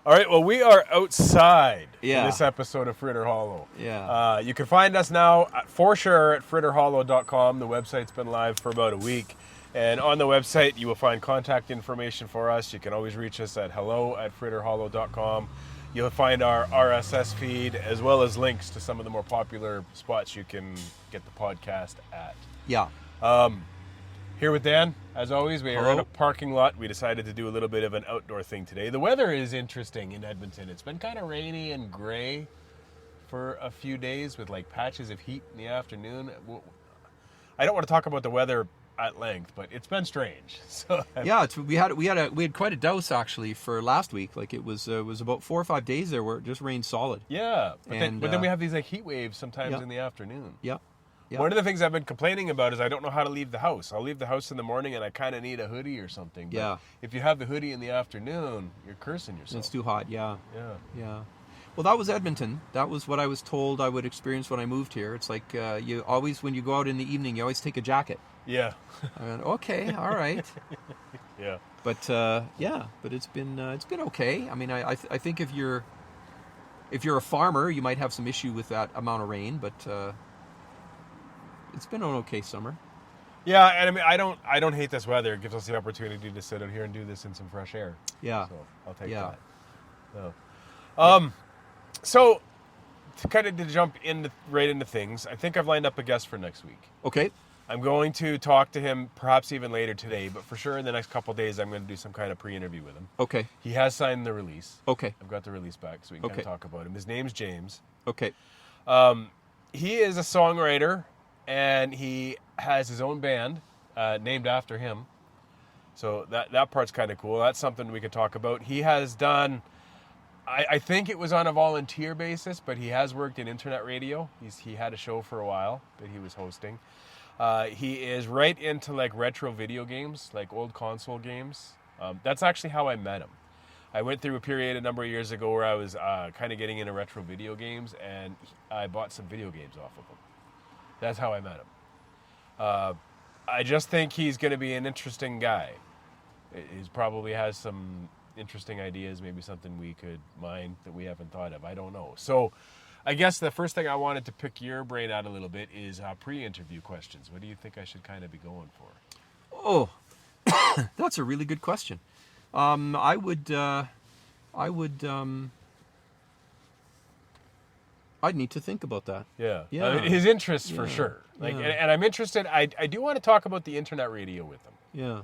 All right, well, we are outside Yeah. in this episode of Fritter Hollow. Yeah. You can find us now for sure at fritterhollow.com. The website's been live for about a week. And on the website, you will find contact information for us. You can always reach us at hello@fritterhollow.com. You'll find our RSS feed as well as links to some of the more popular spots you can get the podcast at. Yeah. Here with Dan, as always, we are Hello. in a parking lot. We decided to do a little bit of an outdoor thing today. The weather is interesting in Edmonton. It's been kind of rainy and gray for a few days with like patches of heat in the afternoon. I don't want to talk about the weather at length, but it's been strange. So Yeah, we had quite a douse actually for last week. Like it was about 4 or 5 days there where it just rained solid. yeah, but then we have these like heat waves sometimes yeah. in the afternoon. Yeah. Yeah. One of the things I've been complaining about is I don't know how to leave the house. I'll leave the house in the morning and I kind of need a hoodie or something. But Yeah. if you have the hoodie in the afternoon, you're cursing yourself. It's too hot. Yeah. Yeah. Yeah. Well, that was Edmonton. That was what I was told I would experience when I moved here. It's like you always, when you go out in the evening, you always take a jacket. Yeah. I went, okay, all right. Yeah. But but it's been okay. I mean, I think if you're a farmer, you might have some issue with that amount of rain, but it's been an okay summer. Yeah, and I mean, I don't hate this weather. It gives us the opportunity to sit out here and do this in some fresh air. Yeah. So I'll take Yeah. that. So to kind of jump right into things, I think I've lined up a guest for next week. Okay. I'm going to talk to him perhaps even later today, but for sure in the next couple of days I'm going to do some kind of pre-interview with him. Okay. He has signed the release. Okay. I've got the release back, so we can kind of talk about him. His name's James. Okay. He is a songwriter, and he has his own band named after him. So that part's kind of cool. That's something we could talk about. He has done, I think it was on a volunteer basis, but he has worked in internet radio. He had a show for a while that he was hosting. He is right into like retro video games, like old console games. That's actually how I met him. I went through a period a number of years ago where I was kind of getting into retro video games, and I bought some video games off of him. That's how I met him. I just think he's going to be an interesting guy. He probably has some interesting ideas, maybe something we could mine that we haven't thought of. I don't know. So I guess the first thing I wanted to pick your brain out a little bit is pre-interview questions. What do you think I should kind of be going for? Oh, that's a really good question. I'd need to think about that. Yeah. Yeah. I mean, his interests for Yeah. sure. Like, Yeah. and I'm interested. I do want to talk about the internet radio with him. Yeah.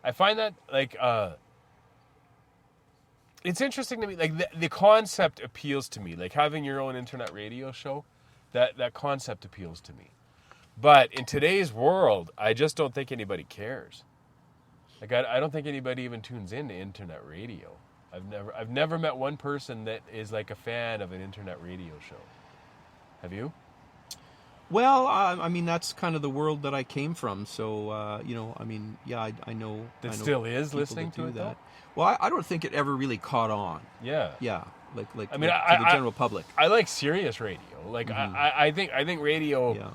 I find that like it's interesting to me. Like the concept appeals to me. Like having your own internet radio show, that concept appeals to me. But in today's world, I just don't think anybody cares. Like I don't think anybody even tunes into internet radio. I've never met one person that is like a fan of an internet radio show. Have you? Well, I mean, that's kind of the world that I came from. So, I mean, yeah, I know. That I know still is people listening that to do it, though? Well, I don't think it ever really caught on. Yeah. Yeah, like I mean, to the general public. I like Sirius radio. Like I think radio Yeah.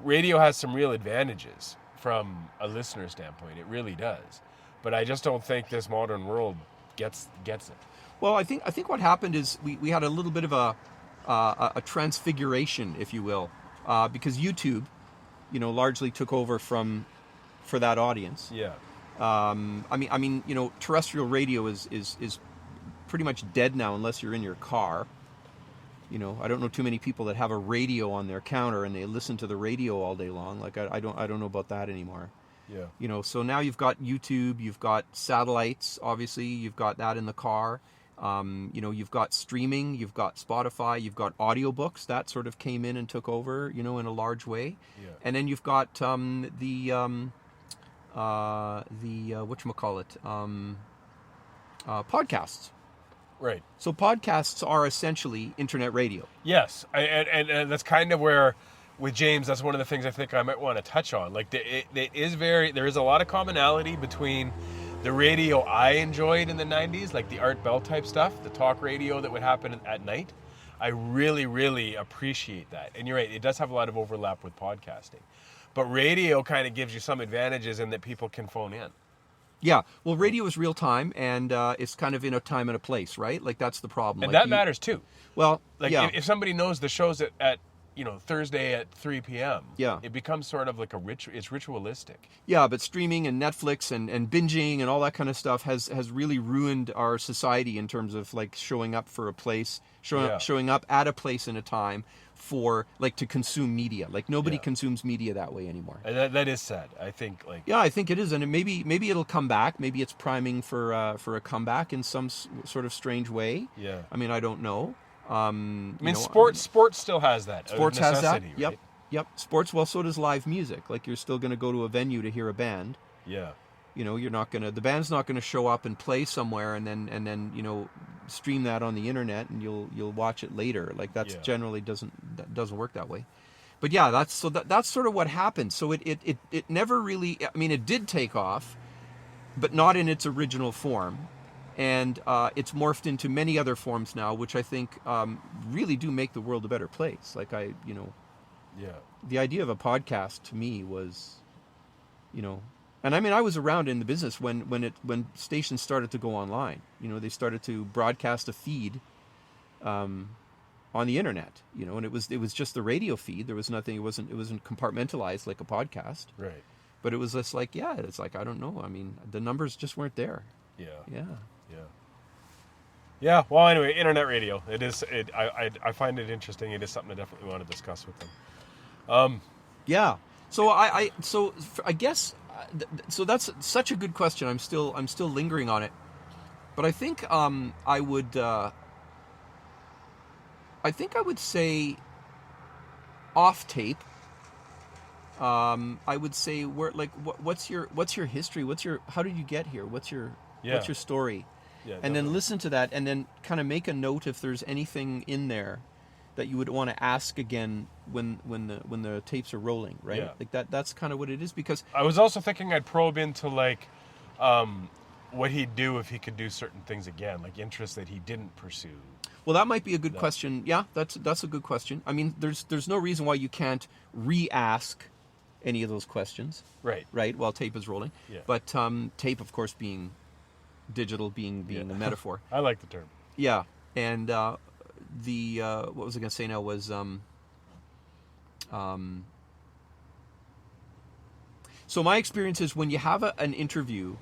radio has some real advantages from a listener standpoint. It really does. But I just don't think this modern world gets it. Well, I think what happened is we had a little bit of a transfiguration, if you will, because YouTube, largely took over for that audience. Yeah. I mean, terrestrial radio is pretty much dead now unless you're in your car. I don't know too many people that have a radio on their counter and they listen to the radio all day long. Like I don't know about that anymore. Yeah. So now you've got YouTube, you've got satellites, obviously, you've got that in the car. You've got streaming, you've got Spotify, you've got audiobooks that sort of came in and took over, in a large way. Yeah. And then you've got the whatchamacallit, podcasts. Right. So podcasts are essentially internet radio. Yes. And that's kind of where with James, that's one of the things I think I might want to touch on. Like there is a lot of commonality between the radio I enjoyed in the 90s, like the Art Bell type stuff, the talk radio that would happen at night. I really, really appreciate that. And you're right, it does have a lot of overlap with podcasting. But radio kind of gives you some advantages in that people can phone in. Yeah, well, radio is real time, and it's kind of in a time and a place, right? Like that's the problem. And like that matters too. Well, Like yeah, if somebody knows the show's at Thursday at 3 p.m. Yeah. It becomes sort of like it's ritualistic. yeah, but streaming and Netflix and binging and all that kind of stuff has really ruined our society in terms of like showing up for a place, showing up at a place and a time for like to consume media. Like nobody consumes media that way anymore. And that is sad. I think like Yeah, I think it is, and maybe it'll come back. Maybe it's priming for a comeback in some sort of strange way. Yeah. I mean, I don't know. I mean, sports still has that. Sports has that. Right? Yep. Sports. Well, so does live music. Like you're still going to go to a venue to hear a band. Yeah. You're not gonna. The band's not gonna show up and play somewhere and then stream that on the internet and you'll watch it later. Like that's generally doesn't work that way. But yeah, that's sort of what happened. So it never really. I mean, it did take off, but not in its original form. And it's morphed into many other forms now, which I think really do make the world a better place. Like the idea of a podcast to me was, and I mean I was around in the business when stations started to go online. They started to broadcast a feed on the internet. And it was just the radio feed. There was nothing. It wasn't compartmentalized like a podcast. Right. But it was just like it's like I don't know. I mean the numbers just weren't there. Yeah. Yeah. Yeah. Well, anyway, internet radio. It is. I find it interesting. It is something I definitely want to discuss with them. Yeah. So I guess so. That's such a good question. I'm still lingering on it, but I think I would say off tape. I would say what's your history? How did you get here? What's your story? Yeah, and then listen to that, and then kind of make a note if there's anything in there that you would want to ask again when the tapes are rolling, right? Yeah. Like that's kind of what it is. Because I was also thinking I'd probe into like what he'd do if he could do certain things again, like interests that he didn't pursue. Well, that might be a good question. Yeah, that's a good question. I mean, there's no reason why you can't re-ask any of those questions. Right, while tape is rolling. Yeah. But tape, of course, being digital, being a metaphor. I like the term. Yeah, and what was I going to say now was so my experience is when you have an interview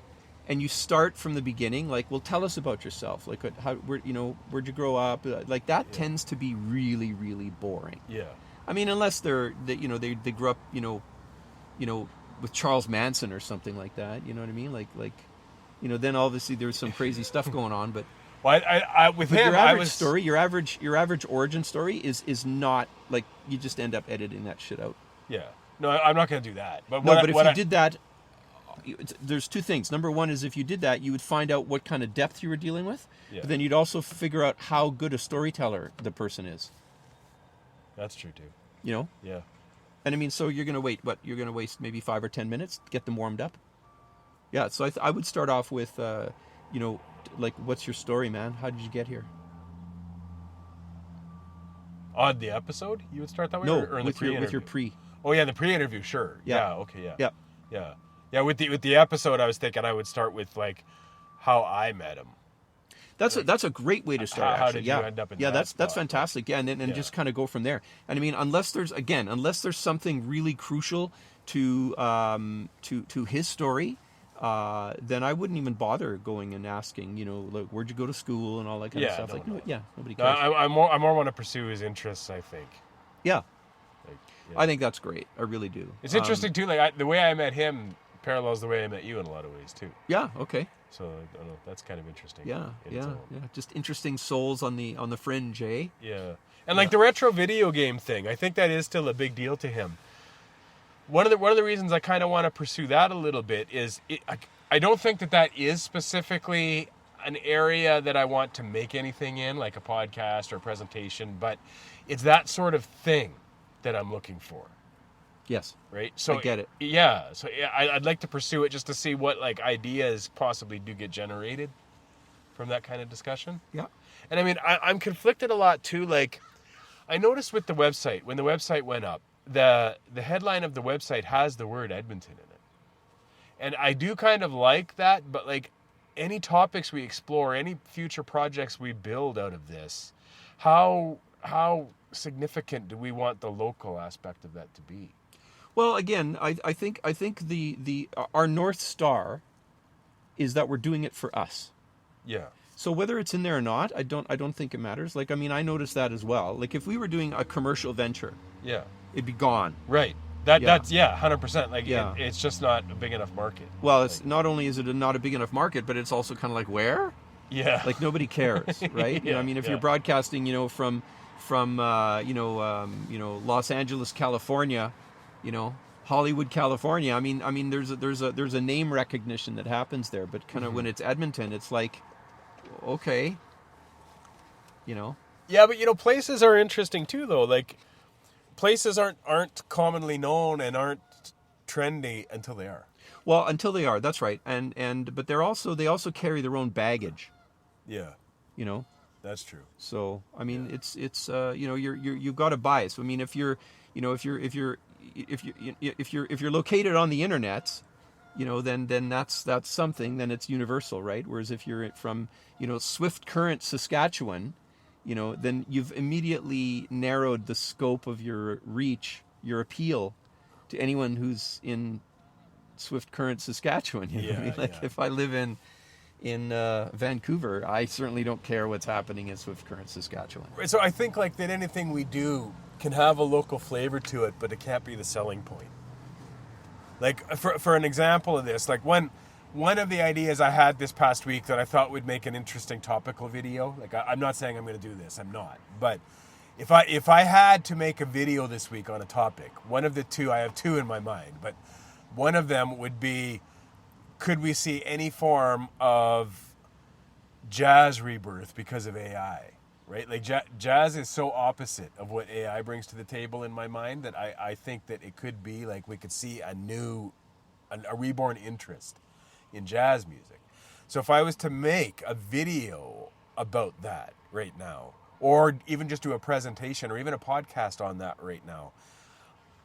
and you start from the beginning, like, well, tell us about yourself, like where'd you grow up, like that tends to be really, really boring. Yeah. I mean, unless they grew up with Charles Manson or something like that, you know what I mean, like then obviously there's some crazy stuff going on, but well, I with him, your average origin story is not like you just end up editing that shit out. Yeah, no, I'm not going to do that. But if you did that, there's two things. Number one is if you did that, you would find out what kind of depth you were dealing with, but then you'd also figure out how good a storyteller the person is. That's true too. Yeah. And I mean, so you're going to wait. What? You're going to waste maybe 5 or 10 minutes to get them warmed up. Yeah, so I would start off with, like, what's your story, man? How did you get here? On the episode, you would start that way? No, or in with the pre-interview? with your pre. Oh, yeah, the pre-interview, sure. Yeah. Okay, Yeah. Yeah, with the episode, I was thinking I would start with, like, how I met him. That's a great way to start. How did you end up in that that's spot? fantastic. Yeah, and just kind of go from there. And I mean, unless there's something really crucial to his story, then I wouldn't even bother going and asking, like, where'd you go to school and all that kind of stuff. Nobody cares. I more want to pursue his interests, I think. Yeah. Like, I think that's great. I really do. It's interesting too. Like the way I met him parallels the way I met you in a lot of ways too. Yeah. Okay. So I don't know. That's kind of interesting. Yeah. Just interesting souls on the fringe, eh? Yeah. And like the retro video game thing, I think that is still a big deal to him. One of the reasons I kind of want to pursue that a little bit is I don't think that is specifically an area that I want to make anything in, like a podcast or a presentation, but it's that sort of thing that I'm looking for. Yes. Right? So I get it. Yeah. So I'd like to pursue it just to see what like ideas possibly do get generated from that kind of discussion. Yeah. And I mean, I'm conflicted a lot too. Like, I noticed with the website, when the website went up, the headline of the website has the word Edmonton in it. And I do kind of like that, but like any topics we explore, any future projects we build out of this, how significant do we want the local aspect of that to be? Well, again, I think the our North Star is that we're doing it for us. Yeah. So whether it's in there or not, I don't think it matters. Like, I mean, I noticed that as well. Like, if we were doing a commercial venture, Yeah. it'd be gone. Right. Yeah. That's 100%. Like Yeah. it's just not a big enough market. Well, it's not only is it not a big enough market, but it's also kind of like, where? Yeah. Like, nobody cares, right? You know, I mean, if you're broadcasting, from Los Angeles, California, Hollywood, California. I mean, there's a name recognition that happens there, but kind of when it's Edmonton, it's like, okay, Yeah, but places are interesting too, though. Like places aren't commonly known and aren't trendy until they are. Well, until they are, that's right, but they also carry their own baggage. Yeah. That's true. So I mean, it's you've got a bias. I mean, if you're located on the internet, then that's something. Then it's universal, right? Whereas if you're from Swift Current, Saskatchewan, then you've immediately narrowed the scope of your reach, your appeal, to anyone who's in Swift Current, Saskatchewan. You know what I mean? Like if I live in Vancouver, I certainly don't care what's happening in Swift Current, Saskatchewan. So I think like that anything we do can have a local flavor to it, but it can't be the selling point. Like for an example of this, like one of the ideas I had this past week that I thought would make an interesting topical video. Like I'm not saying I'm going to do this, I'm not. But if I had to make a video this week on a topic, one of the two, I have two in my mind, but one of them would be, could we see any form of jazz rebirth because of AI? Right? Like jazz is so opposite of what AI brings to the table in my mind that I think that it could be like we could see a reborn interest in jazz music. So if I was to make a video about that right now, or even just do a presentation or even a podcast on that right now,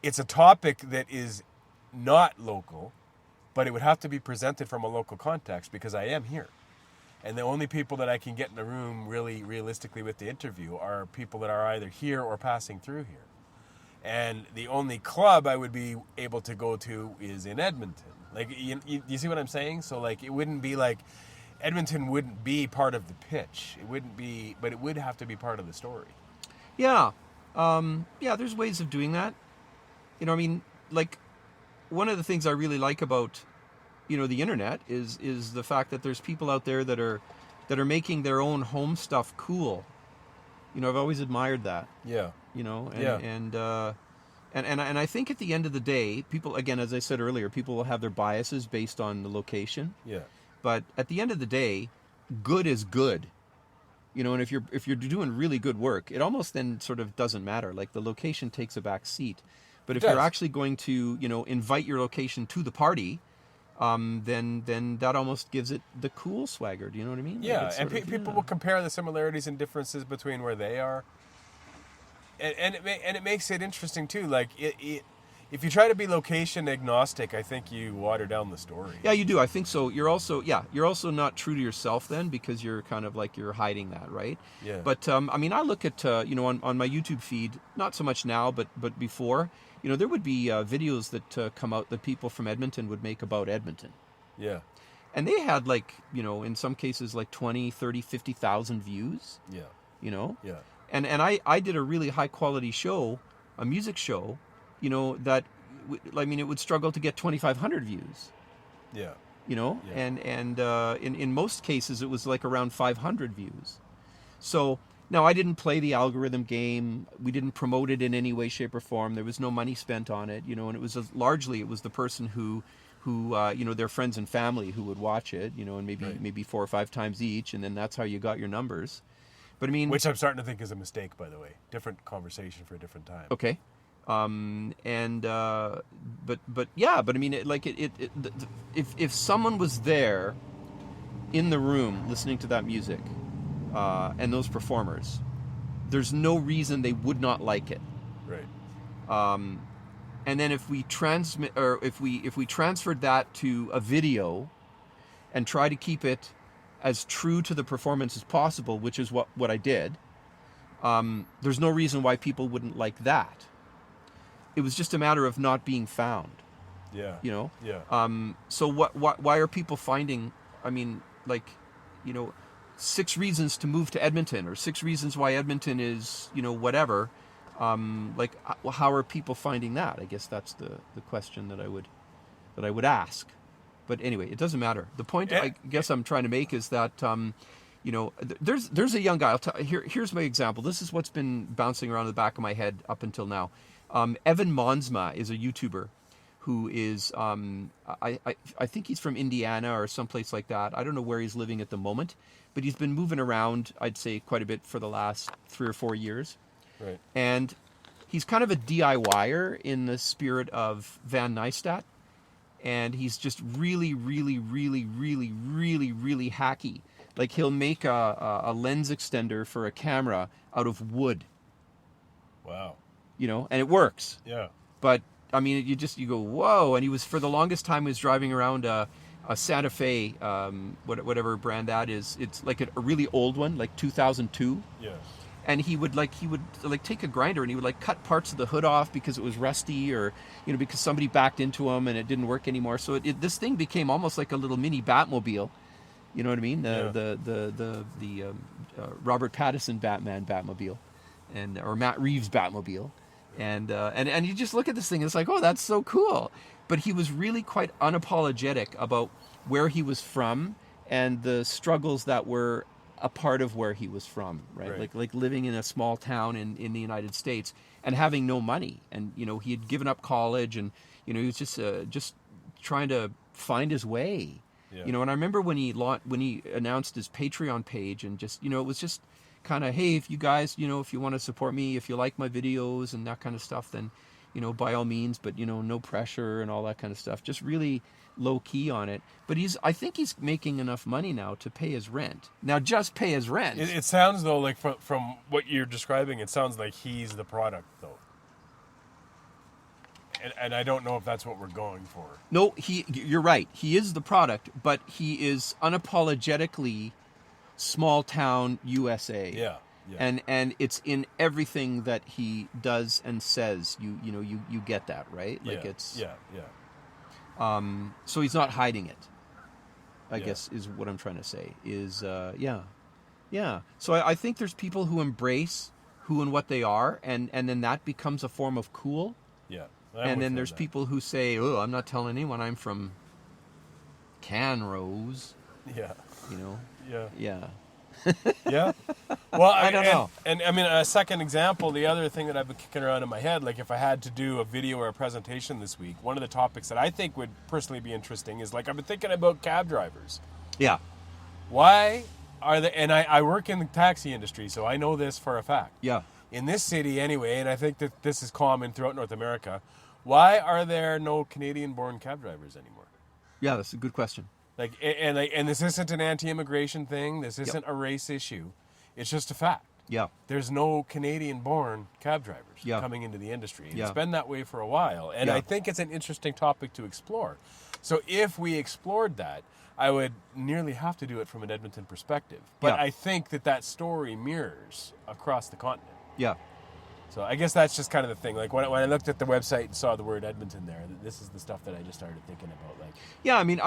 it's a topic that is not local, but it would have to be presented from a local context because I am here. And the only people that I can get in the room really realistically with the interview are people that are either here or passing through here. And the only club I would be able to go to is in Edmonton. Like, you see what I'm saying? So, like, it wouldn't be like, Edmonton wouldn't be part of the pitch. It wouldn't be, but it would have to be part of the story. Yeah. There's ways of doing that. I mean, like, one of the things I really like about the internet is the fact that there's people out there that are making their own home stuff cool. I've always admired that. Yeah. And I think at the end of the day, people, again, as I said earlier, people will have their biases based on the location. Yeah. But at the end of the day, good is good. And if you're doing really good work, it almost then sort of doesn't matter. Like the location takes a back seat. But if you're actually going to, invite your location to the party, then that almost gives it the cool swagger. Do you know what I mean? Yeah, like and people will compare the similarities and differences between where they are, and it makes it interesting too. Like if you try to be location agnostic, I think you water down the story. Yeah, you do. I think so. You're also not true to yourself then, because you're kind of like you're hiding that, right? Yeah. But I mean, I look at on my YouTube feed, not so much now, but before. There would be videos that come out that people from Edmonton would make about Edmonton. Yeah. And they had like, in some cases like 20, 30, 50,000 views. Yeah. Yeah. And I did a really high quality show, a music show, that, it would struggle to get 2,500 views. Yeah. Yeah. And in most cases it was like around 500 views. So now, I didn't play the algorithm game. We didn't promote it in any way, shape, or form. There was no money spent on it, and it was largely the person who their friends and family who would watch it, and maybe 4 or 5 times each, and then that's how you got your numbers. But I mean, which I'm starting to think is a mistake, by the way. Different conversation for a different time. Okay, but I mean, if someone was there in the room listening to that music. And those performers, there's no reason they would not like it. Right. and then if we transmit, or if we transferred that to a video and try to keep it as true to the performance as possible, which is what I did, there's no reason why people wouldn't like that. It was just a matter of not being found. Yeah. You know? Yeah. So why are people finding, I mean, like, you know, 6 reasons to move to Edmonton, or 6 reasons why Edmonton is, you know, whatever. Like, how are people finding that? I guess that's the question that I would ask. But anyway, it doesn't matter. The point I guess I'm trying to make is that, you know, there's a young guy. Here's my example. This is what's been bouncing around the back of my head up until now. Evan Monsma is a YouTuber who is, I think he's from Indiana or someplace like that. I don't know where he's living at the moment, but he's been moving around, I'd say, quite a bit for the last 3 or 4 years. Right. And he's kind of a DIYer in the spirit of Van Neistat. And he's just really, really, really, really, really, really hacky. Like, he'll make a lens extender for a camera out of wood. Wow. You know, and it works. Yeah. But, I mean, you go, whoa. And he was, for the longest time, he was driving around a Santa Fe, whatever brand that is. It's like a really old one, like 2002. Yeah. And he would take a grinder and he would like cut parts of the hood off because it was rusty, or, you know, because somebody backed into him and it didn't work anymore. So this thing became almost like a little mini Batmobile. You know what I mean? The Robert Pattinson Batmobile, or Matt Reeves Batmobile, and you just look at this thing and it's like, oh, that's so cool. But he was really quite unapologetic about where he was from and the struggles that were a part of where he was from, right? Like living in a small town in the United States and having no money, and, you know, he had given up college, and, you know, he was just trying to find his way. Yeah. You know, and I remember when he announced his Patreon page, and just, you know, it was just kind of, hey, if you guys, you know, if you want to support me, if you like my videos and that kind of stuff, then, you know, by all means, but, you know, no pressure and all that kind of stuff. Just really low key on it. But I think he's making enough money now to pay his rent. Now, just pay his rent. It sounds, though, like from what you're describing, it sounds like he's the product, though. And I don't know if that's what we're going for. No, you're right. He is the product, but he is unapologetically small town USA. Yeah. Yeah. And it's in everything that he does and says. You get that, right? Like, it's so he's not hiding it, I guess, is what I'm trying to say. So I think there's people who embrace who and what they are, and then that becomes a form of cool. Yeah. And then there's people who say, oh, I'm not telling anyone I'm from Canrose. Yeah. You know? Yeah. Yeah. Yeah. Well, I don't know. And I mean, a second example, the other thing that I've been kicking around in my head, like if I had to do a video or a presentation this week, one of the topics that I think would personally be interesting is, like, I've been thinking about cab drivers. Yeah. Why are they, and I work in the taxi industry, so I know this for a fact. Yeah. In this city anyway, and I think that this is common throughout North America, why are there no Canadian-born cab drivers anymore? Yeah, that's a good question. And this isn't an anti-immigration thing. This isn't a race issue. It's just a fact. Yeah. There's no Canadian-born cab drivers coming into the industry. It's been that way for a while. And I think it's an interesting topic to explore. So if we explored that, I would nearly have to do it from an Edmonton perspective. But I think that story mirrors across the continent. Yeah. So I guess that's just kind of the thing. Like when I looked at the website and saw the word Edmonton there, this is the stuff that I just started thinking about. Like, yeah, I mean,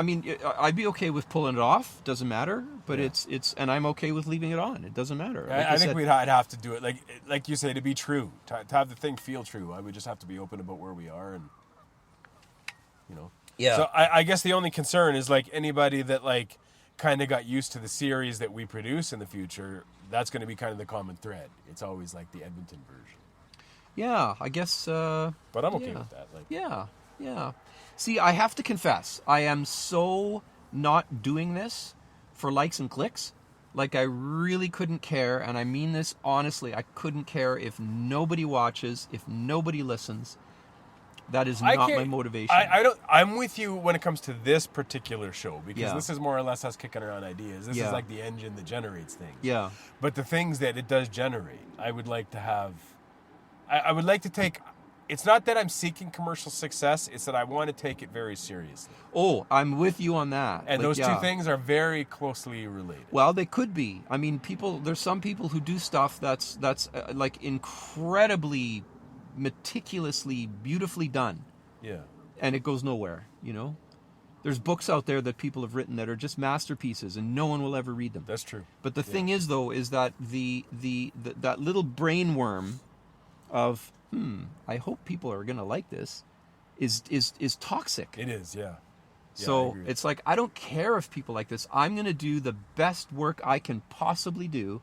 I'd be okay with pulling it off. Doesn't matter. But it's, and I'm okay with leaving it on. It doesn't matter. Like I think I'd have to do it, like you say, to be true, to have the thing feel true. I would just have to be open about where we are, and, you know. Yeah. So I guess the only concern is, like, anybody that, like, kind of got used to the series that we produce in the future, that's going to be kind of the common thread. It's always like the Edmonton version. Yeah, I guess. But I'm okay with that. Like. Yeah. See, I have to confess, I am so not doing this for likes and clicks. Like, I really couldn't care, and I mean this honestly. I couldn't care if nobody watches, if nobody listens. That is not my motivation. I'm with you when it comes to this particular show, because this is more or less us kicking around ideas. This is like the engine that generates things. Yeah. But the things that it does generate, I would like to have. I would like to take it's not that I'm seeking commercial success, it's that I want to take it very seriously. Oh, I'm with you on that. And those two things are very closely related. Well, they could be. I mean, there's some people who do stuff that's like incredibly meticulously, beautifully done. Yeah. And it goes nowhere, you know? There's books out there that people have written that are just masterpieces and no one will ever read them. That's true. But the thing is, though, is that that little brain worm of, I hope people are going to like this is toxic. It is, yeah. So it's like, I don't care if people like this. I'm going to do the best work I can possibly do.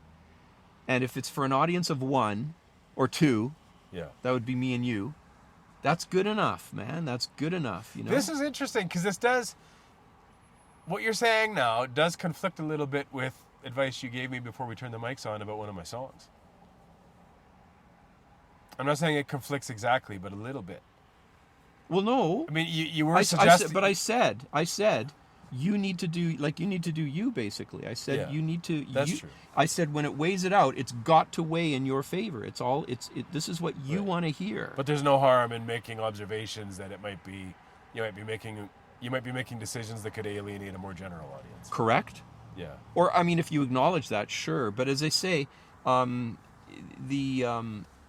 And if it's for an audience of 1 or 2, that would be me and you. That's good enough, man. That's good enough, you know? This is interesting because what you're saying now does conflict a little bit with advice you gave me before we turned the mics on about one of my songs. I'm not saying it conflicts exactly, but a little bit. Well, no. I mean, you were suggesting... But I said, you need to do you, basically. I said, you need to... That's true. I said, when it weighs it out, it's got to weigh in your favor. This is what you want to hear. But there's no harm in making observations that you might be making decisions that could alienate a more general audience. Correct? Yeah. Or, I mean, if you acknowledge that, sure. But as I say, I mean,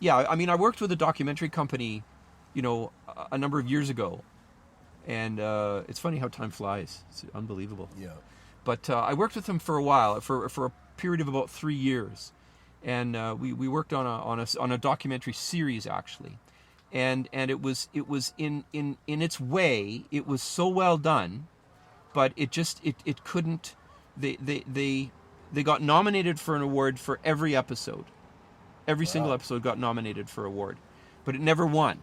I worked with a documentary company, you know, a number of years ago. And it's funny how time flies. It's unbelievable. Yeah. But I worked with them for a while, for a period of about 3 years, and we worked on a documentary series actually, and it was in its way, it was so well done, but it couldn't. They got nominated for an award for every episode. Every single episode got nominated for an award, but it never won.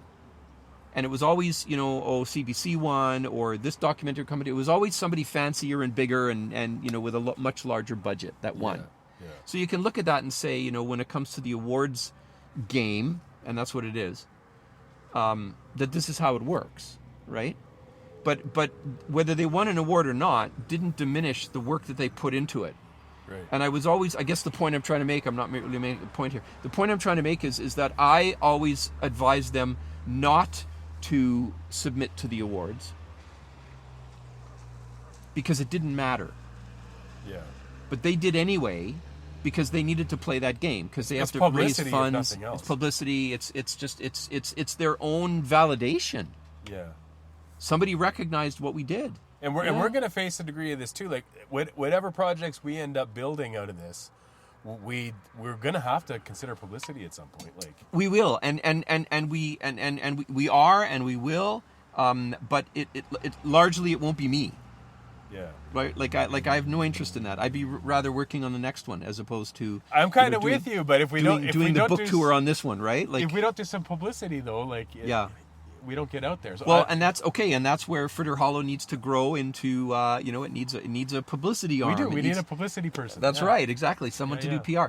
And it was always, you know, CBC won, or this documentary company. It was always somebody fancier and bigger and you know, with a much larger budget that won. Yeah. So you can look at that and say, you know, when it comes to the awards game, and that's what it is, that this is how it works, right? But whether they won an award or not didn't diminish the work that they put into it. Right. And I guess the point I'm trying to make, I'm not really making a point here. The point I'm trying to make is that I always advise them not to submit to the awards because it didn't matter. Yeah. But they did anyway because they needed to play that game because they have to raise funds. It's publicity. It's their own validation. Yeah. Somebody recognized what we did. And we're going to face a degree of this too. Like whatever projects we end up building out of this, we're going to have to consider publicity at some point. Like we will, and we are, and we will. But it largely it won't be me. Yeah. Right. Like I have no interest in that. I'd be rather working on the next one as opposed to. I'm kind of with you, but if we don't doing the book tour on this one, right? Like if we don't do some publicity though, like we don't get out there. So well, and that's okay, and that's where Fritter Hollow needs to grow into. It needs a publicity arm. We need a publicity person. That's right, exactly. Someone to do PR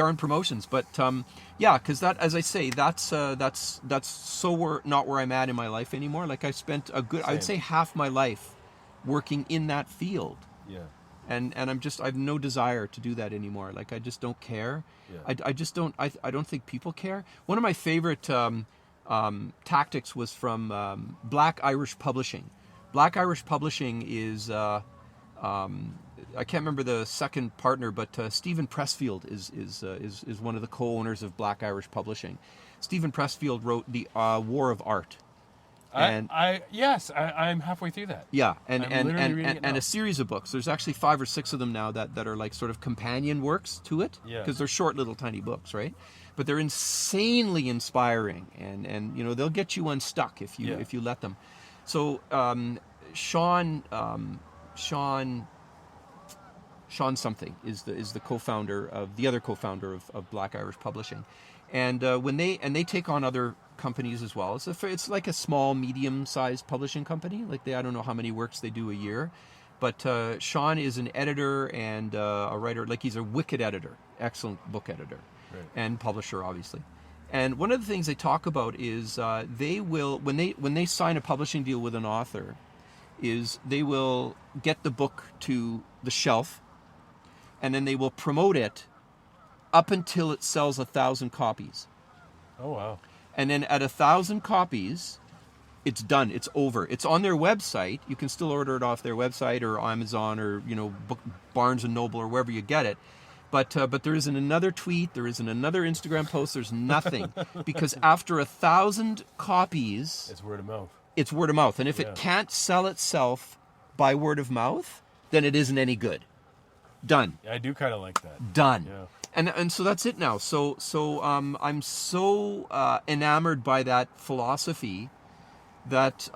and promotions. But because that, as I say, that's so not where I'm at in my life anymore. Like I spent I would say half my life working in that field. Yeah. And I have no desire to do that anymore. Like I just don't care. Yeah. I just don't. I don't think people care. One of my favorite. Tactics was from Black Irish Publishing. Black Irish Publishing is I can't remember the second partner, but Stephen Pressfield is one of the co-owners of Black Irish Publishing. Stephen Pressfield wrote The War of Art. And I'm halfway through that. Yeah, and a series of books. There's actually 5 or 6 of them now that are like sort of companion works to it. Yeah. Because they're short little tiny books, right? But they're insanely inspiring, and you know they'll get you unstuck if you let them. So Sean something is the co-founder of the other co-founder of Black Irish Publishing, and when they take on other companies as well. It's like a small, medium-sized publishing company. Like I don't know how many works they do a year, but Sean is an editor and a writer. Like he's a wicked editor, excellent book editor. Right. And publisher, obviously. And one of the things they talk about is they will, when they sign a publishing deal with an author, is they will get the book to the shelf, and then they will promote it up until it sells 1,000 copies. Oh wow! And then at 1,000 copies, it's done. It's over. It's on their website. You can still order it off their website or Amazon or Barnes and Noble or wherever you get it. But there isn't another tweet. There isn't another Instagram post. There's nothing because after 1,000 copies, it's word of mouth. It's word of mouth, and if it can't sell itself by word of mouth, then it isn't any good. Done. I do kind of like that. Done. Yeah. And so that's it now. So I'm so enamored by that philosophy that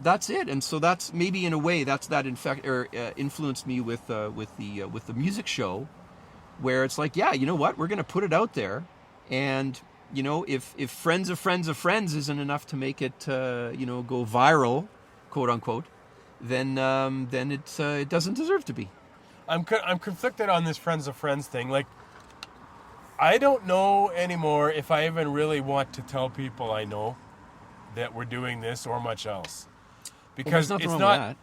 that's it. And so that's maybe in a way that influenced me with the music show, where it's like, yeah, you know what, we're going to put it out there, and if friends of friends of friends isn't enough to make it go viral, quote unquote, then it doesn't deserve to be. I'm conflicted on this friends of friends thing. Like, I don't know anymore if I even really want to tell people I know that we're doing this or much else, because it's not.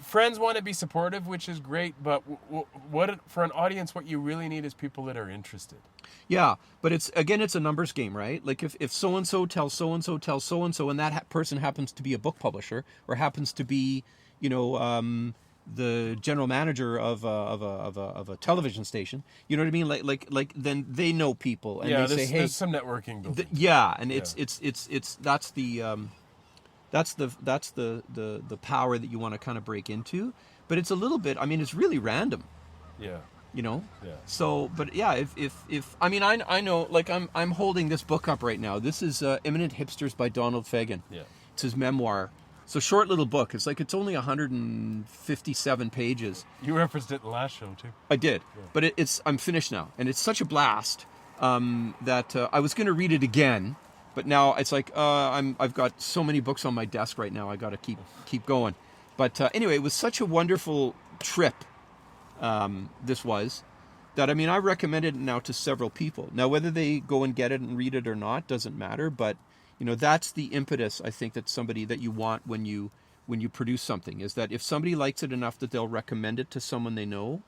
Friends want to be supportive, which is great, but what for an audience, what you really need is people that are interested. Yeah, but it's a numbers game, right? Like if so and so tells so and so tells so and so, and that person happens to be a book publisher or happens to be, the general manager of a television station. You know what I mean? Like then they know people, and they say, hey, there's some networking built in. It's that's the power that you want to kind of break into, but it's a little bit. I mean, it's really random. Yeah. Yeah. So, but yeah, if I mean, I know, like I'm holding this book up right now. This is Imminent Hipsters by Donald Fagen. Yeah. It's his memoir. It's a short little book. It's only 157 pages. You referenced it in the last show too. I did, but I'm finished now, and it's such a blast that I was going to read it again, but now it's like I've got so many books on my desk right now. I got to keep going. But anyway, it was such a wonderful trip. This was that, I mean, I recommended it now to several people. Now, whether they go and get it and read it or not doesn't matter, but that's the impetus, I think, that you want when you produce something, is that if somebody likes it enough that they'll recommend it to someone they know,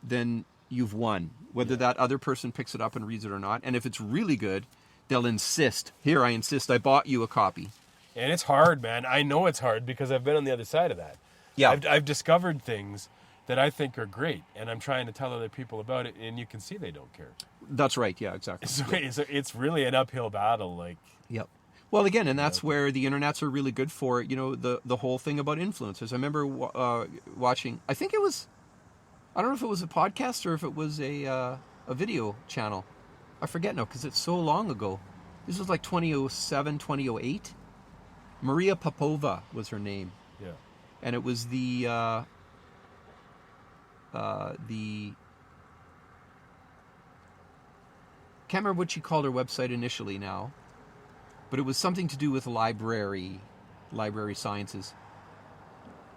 then you've won. Whether that other person picks it up and reads it or not. And if it's really good, they'll insist. Here, I insist, I bought you a copy. And it's hard, man. I know it's hard because I've been on the other side of that. Yeah. I've discovered things that I think are great, and I'm trying to tell other people about it, and you can see they don't care. That's right. Yeah, exactly. So it's really an uphill battle. Like. Yep. Well, again, and that's where the internets are really good for, the whole thing about influencers. I remember watching, I think it was, I don't know if it was a podcast or if it was a video channel. I forget now because it's so long ago. This was like 2007, 2008. Maria Popova was her name. Yeah. And it was the can't remember what she called her website initially now, but it was something to do with library sciences,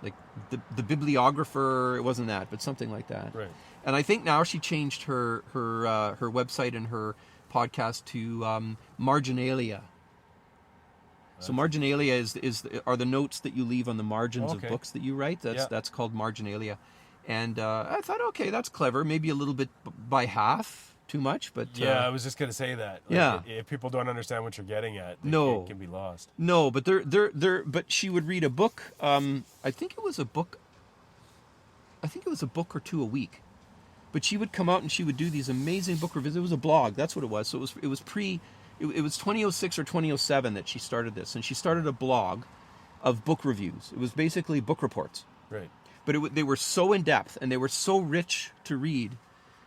like the bibliographer. It wasn't that, but something like that. Right. And I think now she changed her website and her podcast to Marginalia. So marginalia are the notes that you leave on the margins of books that you write. That's called marginalia. And I thought, okay, that's clever. Maybe a little bit by half, too much, but I was just gonna say that. Like, if people don't understand what you're getting at, it can be lost. No, but but she would read a book. I think it was a book or two a week. But she would come out and she would do these amazing book reviews. It was a blog. That's what it was. So it was 2006 or 2007 that she started this, and she started a blog of book reviews. It was basically book reports. Right. But they were so in depth and they were so rich to read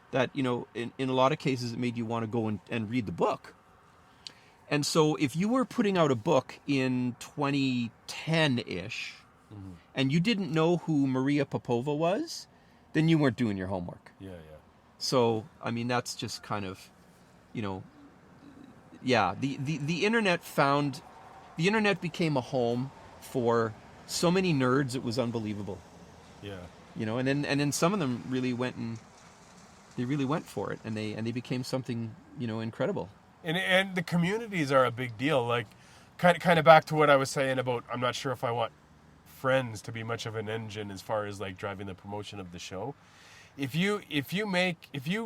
that, in a lot of cases it made you want to go and read the book. And so if you were putting out a book in 2010-ish and you didn't know who Maria Popova was, then you weren't doing your homework. Yeah. So, I mean, that's just kind of, the internet became a home for so many nerds, it was unbelievable. Yeah. And then some of them really went for it, and they became something, incredible. And the communities are a big deal. Like, kind of back to what I was saying about, I'm not sure if I want friends to be much of an engine as far as like driving the promotion of the show. If you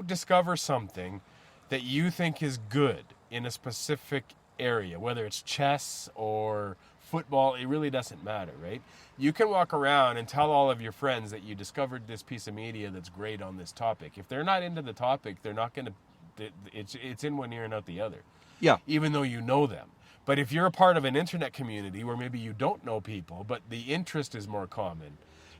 discover something that you think is good in a specific area, whether it's chess or football, it really doesn't matter, right? You can walk around and tell all of your friends that you discovered this piece of media that's great on this topic. If they're not into the topic, they're not going to, it's in one ear and out the other. Yeah. Even though you know them. But if you're a part of an internet community where maybe you don't know people, but the interest is more common,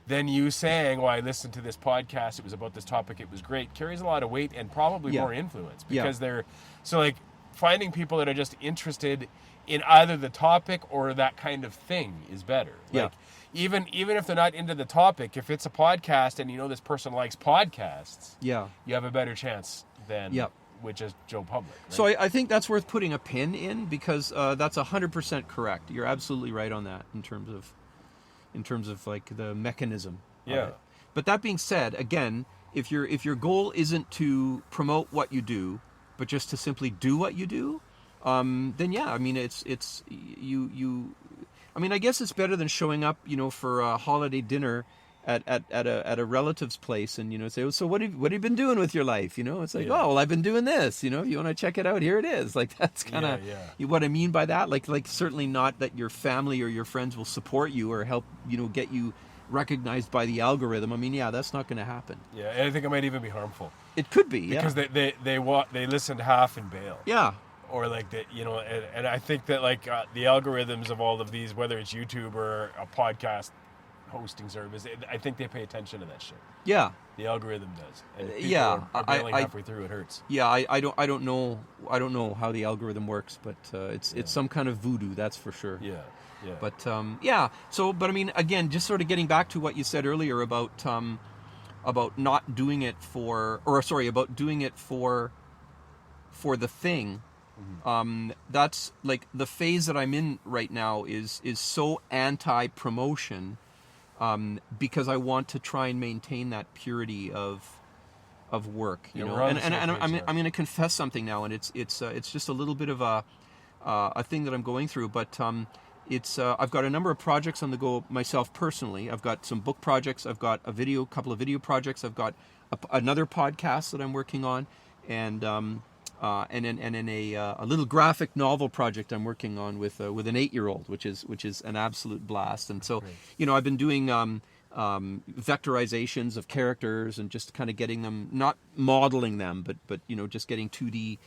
then you saying, well, I listened to this podcast, it was about this topic, it was great, carries a lot of weight and probably more influence. Because they're, so like finding people that are just interested in either the topic or that kind of thing is better. Like, even if they're not into the topic, if it's a podcast and you know this person likes podcasts, you have a better chance than with just Joe Public. Right? So I think that's worth putting a pin in, because that's 100% correct. You're absolutely right on that in terms of like the mechanism. Yeah. But that being said, again, if your goal isn't to promote what you do, but just to simply do what you do, then yeah, I mean it's you. I mean, I guess it's better than showing up, for a holiday dinner at a relative's place and say, so what have you been doing with your life? It's like, oh, well, I've been doing this. If you want to check it out, here it is. Like that's kind of what I mean by that. Like certainly not that your family or your friends will support you or help get you recognized by the algorithm. I mean, that's not going to happen. Yeah, and I think it might even be harmful. It could be because they listen to half and bail. Yeah. Or like that, and I think that like the algorithms of all of these, whether it's YouTube or a podcast hosting service, I think they pay attention to that shit. Yeah, the algorithm does. And if people are bailing halfway through, it hurts. Yeah, I don't know how the algorithm works, but it's some kind of voodoo, that's for sure. Yeah. But but I mean, again, just sort of getting back to what you said earlier about not doing it about doing it for the thing. Mm-hmm. That's like the phase that I'm in right now is so anti-promotion, because I want to try and maintain that purity of work, and I'm going to confess something now, and it's just a little bit of a thing that I'm going through, but I've got a number of projects on the go myself personally. I've got some book projects, I've got a couple of video projects, I've got another podcast that I'm working on, and then a little graphic novel project I'm working on with an 8-year-old, which is an absolute blast. And so, I've been doing vectorizations of characters and just kind of getting them, not modeling them, but just getting 2D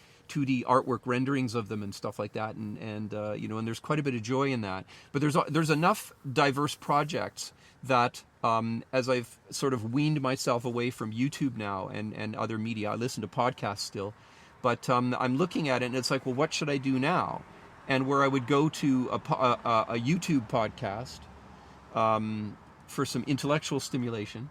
artwork renderings of them and stuff like that. And there's quite a bit of joy in that. But there's enough diverse projects that as I've sort of weaned myself away from YouTube now and other media, I listen to podcasts still. But I'm looking at it, and it's like, well, what should I do now? And where I would go to a YouTube podcast for some intellectual stimulation,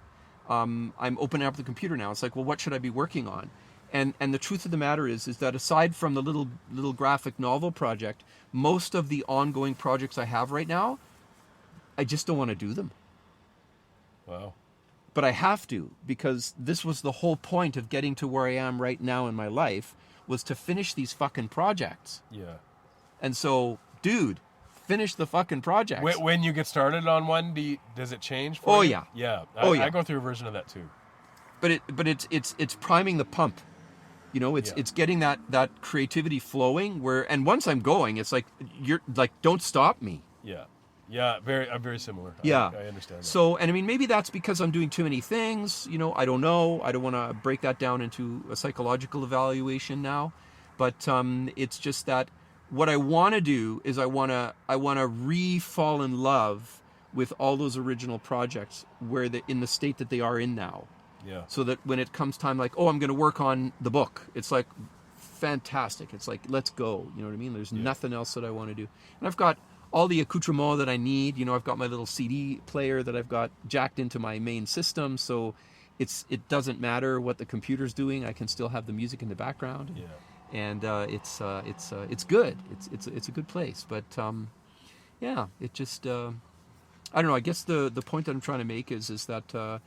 I'm opening up the computer now. It's like, well, what should I be working on? And the truth of the matter is that aside from the little graphic novel project, most of the ongoing projects I have right now, I just don't want to do them. Wow. But I have to, because this was the whole point of getting to where I am right now in my life, was to finish these fucking projects. Yeah. And so, dude, finish the fucking projects. When you get started on one, does it change for you? Yeah. Yeah. I go through a version of that too. But it's priming the pump. It's getting that creativity flowing and once I'm going, it's like, you're like, don't stop me. Yeah. Yeah, I'm very similar. Yeah. I understand that. So, and I mean, maybe that's because I'm doing too many things, I don't know. I don't want to break that down into a psychological evaluation now. But it's just that what I want to do is I want to re-fall in love with all those original projects where in the state that they are in now. Yeah. So that when it comes time, like, I'm going to work on the book, it's like, fantastic. It's like, let's go. You know what I mean? There's nothing else that I want to do. And I've got all the accoutrement that I need. I've got my little CD player that I've got jacked into my main system, so it doesn't matter what the computer's doing. I can still have the music in the background. Yeah. And it's good. It's a good place. But it just I don't know. I guess the point that I'm trying to make is that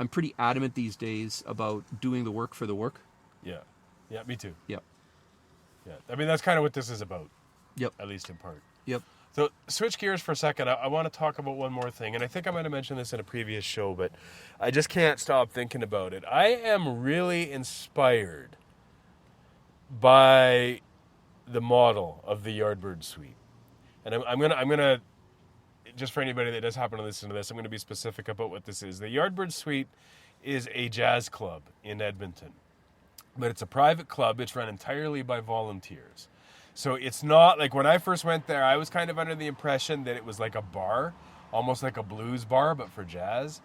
I'm pretty adamant these days about doing the work for the work. Yeah. Yeah. Me too. Yep. Yeah. I mean, that's kind of what this is about. Yep. At least in part. Yep. So switch gears for a second. I want to talk about one more thing, and I think I might have mentioned this in a previous show, but I just can't stop thinking about it. I am really inspired by the model of the Yardbird Suite. And I'm gonna just for anybody that does happen to listen to this, I'm gonna be specific about what this is. The Yardbird Suite is a jazz club in Edmonton, but it's a private club. It's run entirely by volunteers. So it's not like when I first went there, I was kind of under the impression that it was like a bar, almost like a blues bar, but for jazz.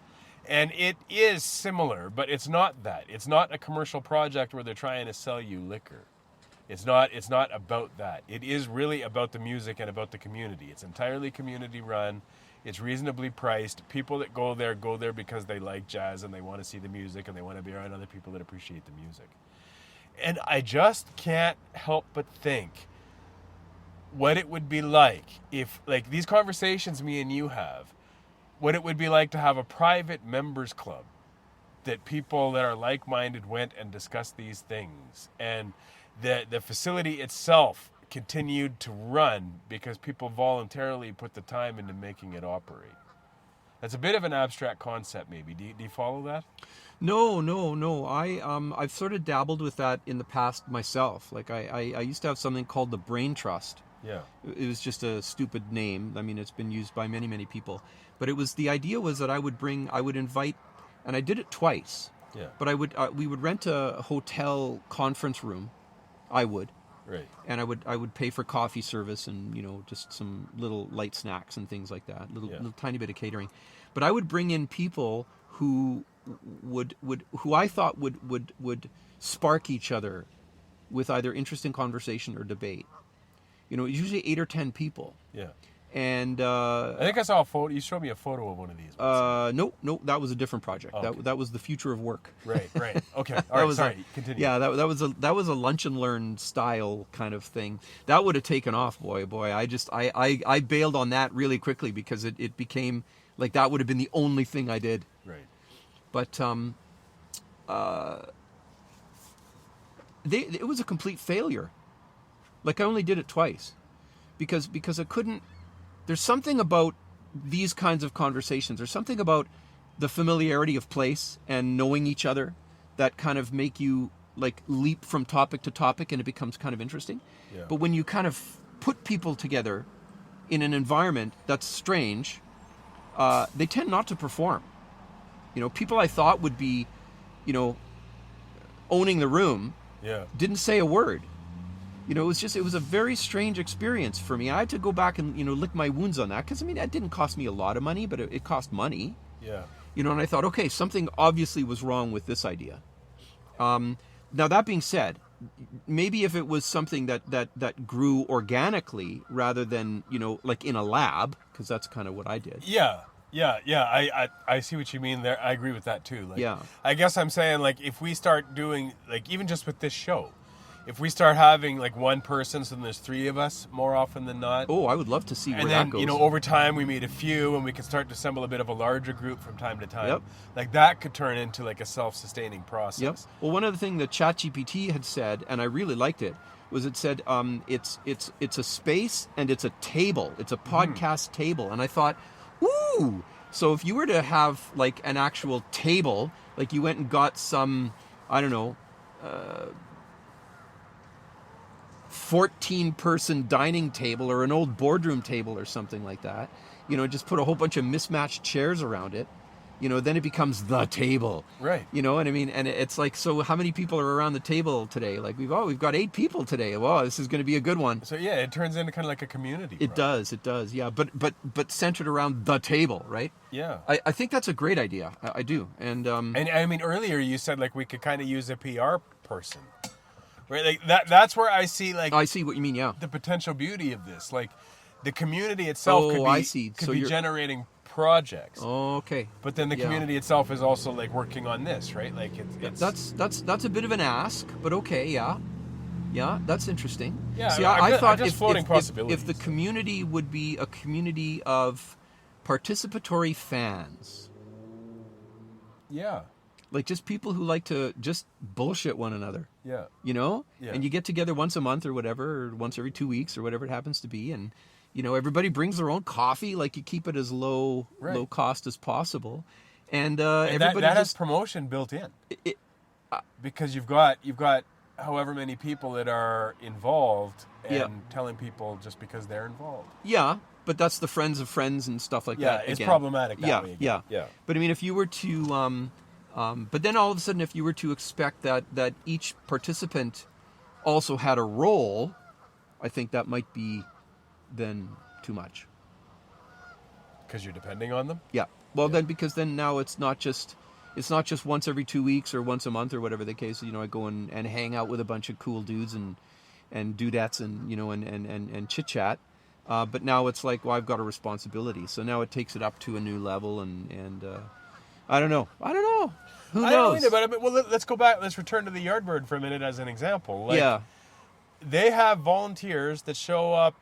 And it is similar, but it's not that. It's not a commercial project where they're trying to sell you liquor. It's not about that. It is really about the music and about the community. It's entirely community run. It's reasonably priced. People that go there because they like jazz and they want to see the music and they want to be around other people that appreciate the music. And I just can't help but think what it would be like if, like these conversations me and you have, what it would be like to have a private members club that people that are like-minded went and discussed these things, and the facility itself continued to run because people voluntarily put the time into making it operate. That's a bit of an abstract concept, maybe. Do you follow that? No. I've sort of dabbled with that in the past myself. Like I used to have something called the Brain Trust. Yeah. It was just a stupid name. I mean, it's been used by many people. But the idea was that I would invite, and I did it twice. Yeah. But we would rent a hotel conference room. I would. Right. And I would pay for coffee service and, just some little light snacks and things like that. Little tiny bit of catering. But I would bring in people who who I thought would spark each other with either interesting conversation or debate. Usually 8 or 10 people. Yeah. And I think I saw a photo. You showed me a photo of one of these. No, that was a different project. Oh, okay. That was the future of work. Right. Okay. All right. Sorry. Continue. Yeah, that was a lunch and learn style kind of thing. That would have taken off, boy. I bailed on that really quickly because it became like that would have been the only thing I did. Right. But it was a complete failure. Like I only did it twice, because I couldn't. There's something about these kinds of conversations. There's something about the familiarity of place and knowing each other that kind of make you like leap from topic to topic, and it becomes kind of interesting. Yeah. But when you kind of put people together in an environment that's strange, they tend not to perform. People I thought would be, owning the room, didn't say a word. It was a very strange experience for me. I had to go back and, lick my wounds on that because, that didn't cost me a lot of money, but it cost money. Yeah. And I thought, okay, something obviously was wrong with this idea. Now, that being said, maybe if it was something that grew organically rather than, like in a lab, because that's kind of what I did. Yeah. I see what you mean there. I agree with that too. Yeah. I guess I'm saying, like, if we start doing, like, even just with this show, if we start having like one person, so then there's 3 of us more often than not. Oh, I would love to see where and that then, goes. over time we meet a few and we can start to assemble a bit of a larger group from time to time. Yep. Like that could turn into like a self-sustaining process. Yep. Well, one of the things that ChatGPT had said, and I really liked it, was it said it's a space and it's a table. It's a podcast table. And I thought, ooh. So if you were to have like an actual table, like you went and got some, I don't know, 14-person dining table or an old boardroom table or something like that, just put a whole bunch of mismatched chairs around it, then it becomes the table. Right. You know what I mean? And it's like, so how many people are around the table today? Like we've got 8 people today. Wow, this is going to be a good one. So yeah, it turns into kind of like a community. It does. Yeah. But centered around the table, right? Yeah. I think that's a great idea. I do. And I mean, earlier you said like we could kind of use a PR person. Right, like that's where I see like I see what you mean, yeah. The potential beauty of this, like the community itself could be generating projects. Oh, okay. But then the community itself is also like working on this, right? Like it's that's a bit of an ask, but okay, yeah, that's interesting. Yeah, see, I thought if the community would be a community of participatory fans. Yeah. Like just people who like to just bullshit one another. Yeah. Yeah. And you get together once a month or whatever, or once every 2 weeks or whatever it happens to be. And, everybody brings their own coffee. Like you keep it as low cost as possible. And everybody that has promotion built in. Because you've got however many people that are involved and Yeah. telling people just because they're involved. Yeah, but that's the friends of friends and stuff like Yeah, that. it's again. problematic that Yeah, way again. yeah, Yeah. But I mean, if you were to, but then all of a sudden, if you were to expect that each participant also had a role, I think that might be then too much. Because you're depending on them? Yeah. Well, Yeah. then because then now it's not just once every 2 weeks or once a month or whatever the case. I go and hang out with a bunch of cool dudes and dudettes and and chit chat. But now it's like, well, I've got a responsibility. So now it takes it up to a new level, and I don't know. Who knows? I don't either, but I mean, well, let's go back. Let's return to the Yardbird for a minute as an example. Like, yeah. They have volunteers that show up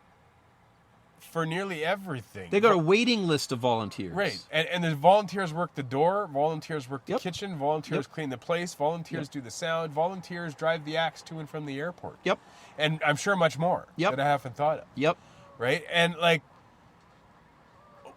for nearly everything. They got a waiting list of volunteers. Right. And there's volunteers work the door, volunteers work the Yep. kitchen, volunteers Yep. clean the place, volunteers Yep. do the sound, volunteers drive the axe to and from the airport. Yep. And I'm sure much more Yep. that I haven't thought of. Yep. Right? And like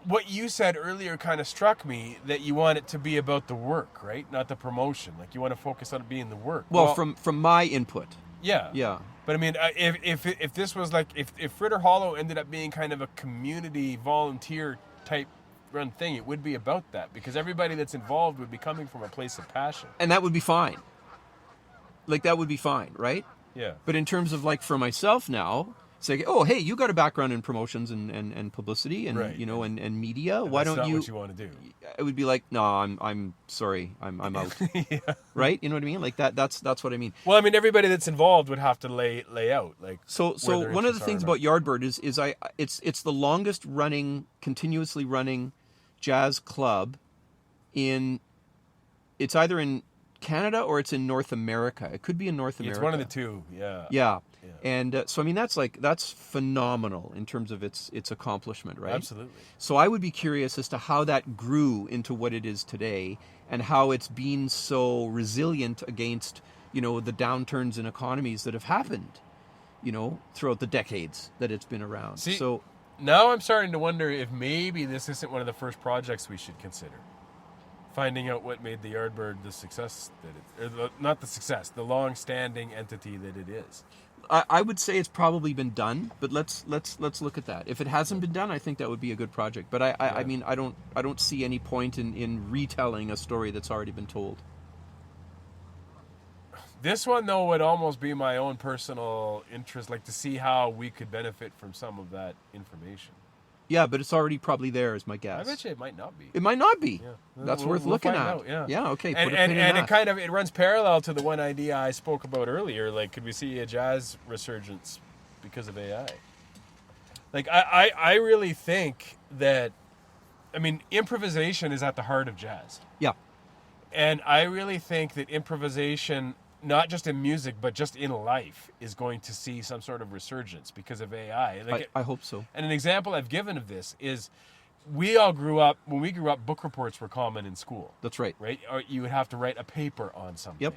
what you said earlier kind of struck me, that you want it to be about the work, right? Not the promotion. Like you want to focus on it being the work. Well, from my input. Yeah. Yeah. But I mean, if this was like, if Fritter Hollow ended up being kind of a community volunteer type run thing, it would be about that, because everybody that's involved would be coming from a place of passion. And that would be fine. Like, that would be fine, right? Yeah. But in terms of, like, for myself now, say, oh, hey, you got a background in promotions and publicity and, Right. and media. And Why that's don't not what you want to do? It would be like, no, I'm sorry. I'm out. Yeah. Right? You know what I mean? Like that's what I mean. Well, I mean, everybody that's involved would have to lay out, like. So where their one of the interests are things and about Yardbird is it's the longest running, continuously running jazz club it's either in Canada or it's in North America. It could be in North America. It's one of the two. Yeah. Yeah. Yeah. And so I mean that's phenomenal in terms of its accomplishment, right? Absolutely. So I would be curious as to how that grew into what it is today, and how it's been so resilient against, the downturns in economies that have happened, throughout the decades that it's been around. See, So now I'm starting to wonder if maybe this isn't one of the first projects we should consider. Finding out what made the Yardbird the success that not the success, the long-standing entity that it is. I would say it's probably been done, but let's look at that. If it hasn't been done, I think that would be a good project. But I mean, I don't see any point in retelling a story that's already been told. This one, though, would almost be my own personal interest, like to see how we could benefit from some of that information. Yeah, but it's already probably there, is my I guess. bet you it might not be. It might not be. Yeah. That's We'll- worth we'll looking find at. out, yeah. Yeah, okay. And put a pin in that. it runs parallel to the one idea I spoke about earlier. Like, could we see a jazz resurgence because of AI? Like, I really think that, I mean, improvisation is at the heart of jazz. Yeah. And I really think that improvisation, not just in music, but just in life, is going to see some sort of resurgence because of AI. Like, I hope so. and an example I've given of this is, when we grew up, book reports were common in school. That's right. Right? Or you would have to write a paper on something. Yep.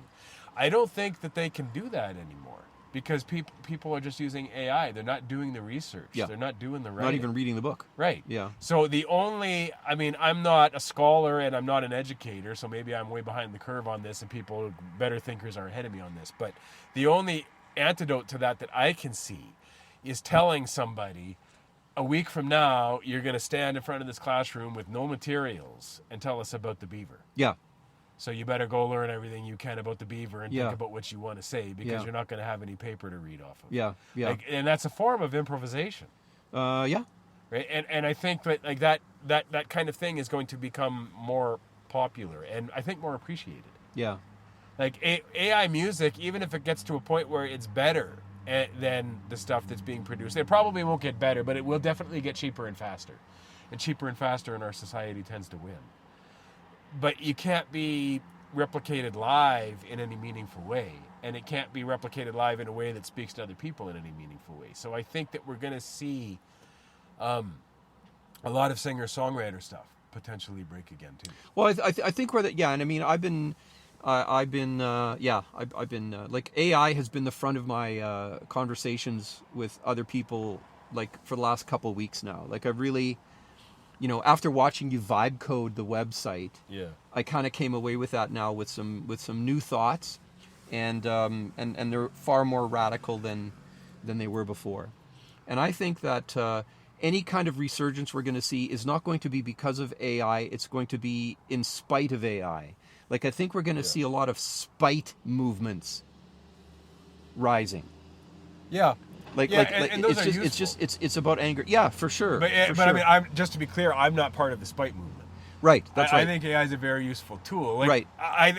I don't think that they can do that anymore, because people are just using AI. They're not doing the research. Yeah. They're not doing the writing. Not even reading the book. Right. Yeah. So I'm not a scholar and I'm not an educator, so maybe I'm way behind the curve on this, and people, better thinkers, are ahead of me on this. But the only antidote to that I can see is telling somebody, a week from now, you're going to stand in front of this classroom with no materials and tell us about the beaver. Yeah. So you better go learn everything you can about the beaver and Yeah. think about what you want to say, because Yeah. you're not going to have any paper to read off of. Yeah. Yeah. Like, and that's a form of improvisation. Yeah. Right? And I think that like that kind of thing is going to become more popular and I think more appreciated. Yeah. Like AI music, even if it gets to a point where it's better than the stuff that's being produced, it probably won't get better, but it will definitely get cheaper and faster. And cheaper and faster in our society tends to win. But you can't be replicated live in any meaningful way. And it can't be replicated live in a way that speaks to other people in any meaningful way. So I think that we're going to see a lot of singer-songwriter stuff potentially break again too. Well, I think we're that. Yeah, and I mean, I've been like, AI has been the front of my conversations with other people, like, for the last couple of weeks now. Like, I've really, after watching you vibe code the website, Yeah. I kind of came away with that now with some new thoughts. and they're far more radical than they were before. And I think that any kind of resurgence we're going to see is not going to be because of AI. It's going to be in spite of AI. Like, I think we're going to see a lot of spite movements rising. Yeah. And those it's about anger. Yeah, for sure. But sure. I mean, I'm just to be clear, I'm not part of the spite movement. Right. That's right. I think AI is a very useful tool. Like, right.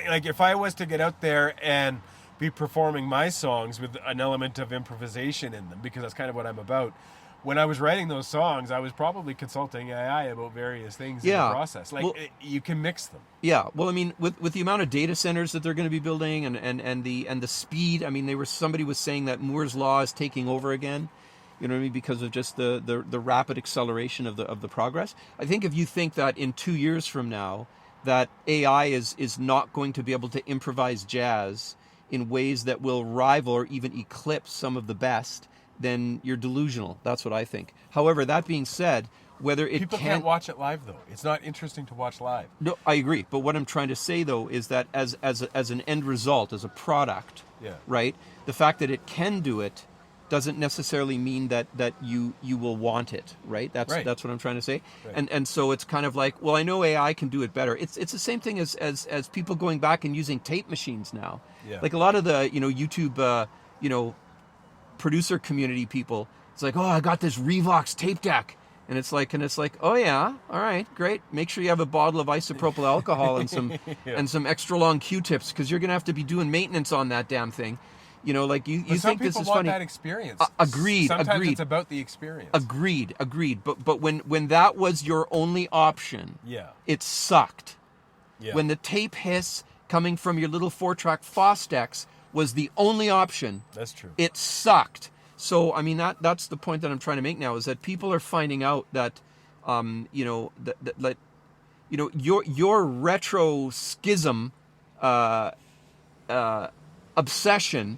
Like if I was to get out there and be performing my songs with an element of improvisation in them, because that's kind of what I'm about. When I was writing those songs, I was probably consulting AI about various things in the process. Like, you can mix them. Yeah. Well, I mean, with the amount of data centers that they're going to be building and the speed, I mean, somebody was saying that Moore's Law is taking over again. You know what I mean? Because of just the rapid acceleration of the progress. I think if you think that in 2 years from now, that AI is not going to be able to improvise jazz in ways that will rival or even eclipse some of the best, then you're delusional. That's what I think. However, that being said, whether it people can't watch it live though. It's not interesting to watch live. No, I agree. But what I'm trying to say though is that as an end result, as a product, right? The fact that it can do it doesn't necessarily mean that you will want it, right? That's what I'm trying to say. Right. And so it's kind of like, well, I know AI can do it better. It's the same thing as people going back and using tape machines now. Yeah. Like a lot of the YouTube producer community people, it's like, oh, I got this Revox tape deck. And it's like, oh yeah, all right, great. Make sure you have a bottle of isopropyl alcohol and some extra long Q-tips, because you're gonna have to be doing maintenance on that damn thing. You know, like you think this is funny. Some people want that experience. Agreed. Sometimes it's about the experience. Agreed. But when that was your only option, it sucked. Yeah. When the tape hiss coming from your little 4-track Fostex was the only option. That's true. It sucked. So I mean that's the point that I'm trying to make now, is that people are finding out that your retro schism obsession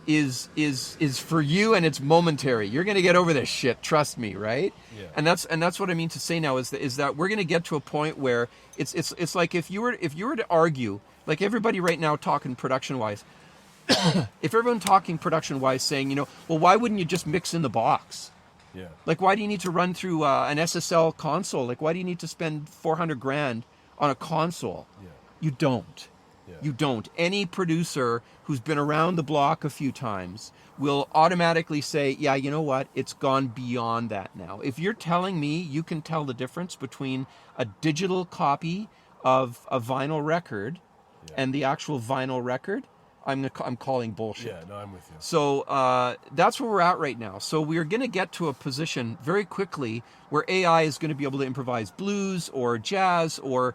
is for you, and it's momentary. You're going to get over this shit, trust me, right? Yeah. And that's what I mean to say now is that we're going to get to a point where it's like if you were to argue, like everybody right now talking production wise, if everyone talking production wise saying, well, why wouldn't you just mix in the box? Yeah. Like, why do you need to run through an SSL console? Like, why do you need to spend $400,000 on a console? Yeah. You don't. Yeah. You don't. Any producer who's been around the block a few times will automatically say, yeah, you know what? It's gone beyond that now. If you're telling me you can tell the difference between a digital copy of a vinyl record and the actual vinyl record, I'm calling bullshit. Yeah, no, I'm with you. So that's where we're at right now. So we're going to get to a position very quickly where AI is going to be able to improvise blues or jazz or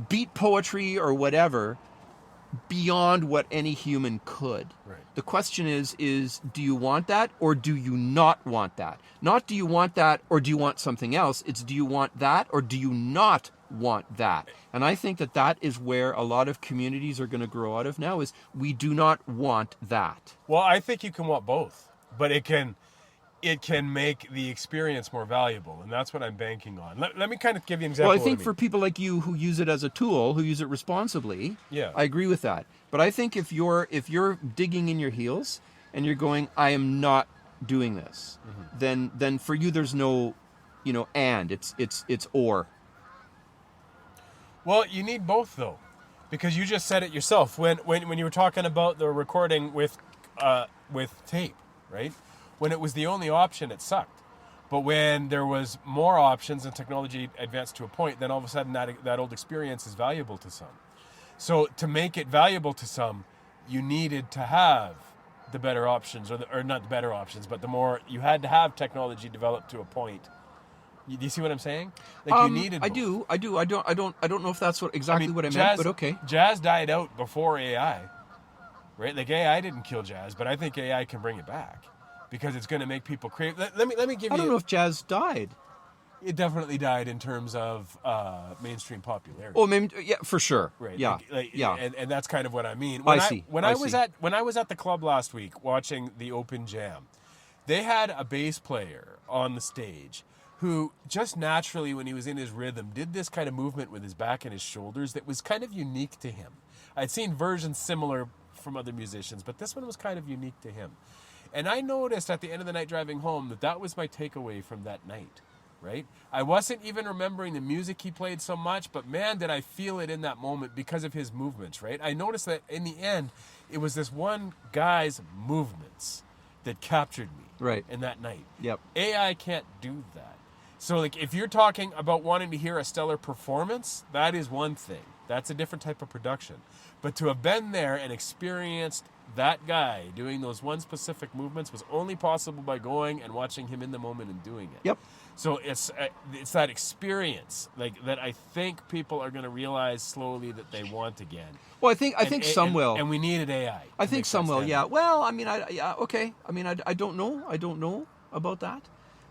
beat poetry or whatever beyond what any human could. Right. The question is do you want that or do you not want that? Not do you want that or do you want something else? It's do you want that or do you not want that? And I think that is where a lot of communities are going to grow out of now, is we do not want that. Well, I think you can want both, but it can make the experience more valuable, and that's what I'm banking on. Let me kind of give you an example. Well, I think for people like you who use it as a tool, who use it responsibly, I agree with that. But I think if you're digging in your heels and you're going, I am not doing this, then for you there's no, and it's or. Well, you need both though, because you just said it yourself when you were talking about the recording with tape, right? When it was the only option, it sucked. But when there was more options and technology advanced to a point, then all of a sudden that old experience is valuable to some. So to make it valuable to some, you needed to have the better options, or not the better options, but you had to have technology developed to a point. Do you see what I'm saying? Like you needed both. I do. I don't know if that's what I meant, but okay. Jazz died out before AI, right? Like AI didn't kill jazz, but I think AI can bring it back because it's going to make people crave. Let me give you. I don't know if jazz died. It definitely died in terms of mainstream popularity. Oh, yeah, for sure. Right. Yeah. And that's kind of what I mean. I see. When I was at the club last week watching the open jam, they had a bass player on the stage who just naturally, when he was in his rhythm, did this kind of movement with his back and his shoulders that was kind of unique to him. I'd seen versions similar from other musicians, but this one was kind of unique to him. And I noticed at the end of the night driving home that was my takeaway from that night, right? I wasn't even remembering the music he played so much, but man, did I feel it in that moment because of his movements, right? I noticed that in the end, it was this one guy's movements that captured me in that night. Yep. AI can't do that. So like if you're talking about wanting to hear a stellar performance, that is one thing. That's a different type of production. But to have been there and experienced that guy doing those one specific movements was only possible by going and watching him in the moment and doing it. Yep. So it's that experience like that I think people are going to realize slowly that they want again. Well, I think some will. And we needed AI. I think some will. Yeah. Well, I mean, okay. I mean, I don't know. I don't know about that.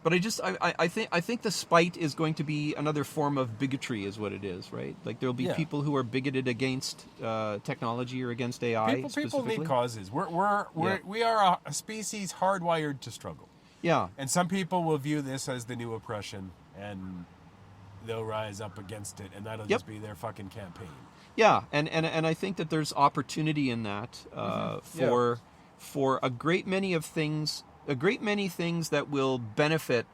But I think the spite is going to be another form of bigotry, is what it is, right? Like there'll be people who are bigoted against technology or against AI. People need causes. We are a species hardwired to struggle. Yeah. And some people will view this as the new oppression, and they'll rise up against it, and that'll just be their fucking campaign. Yeah, and I think that there's opportunity in that for a great many things that will benefit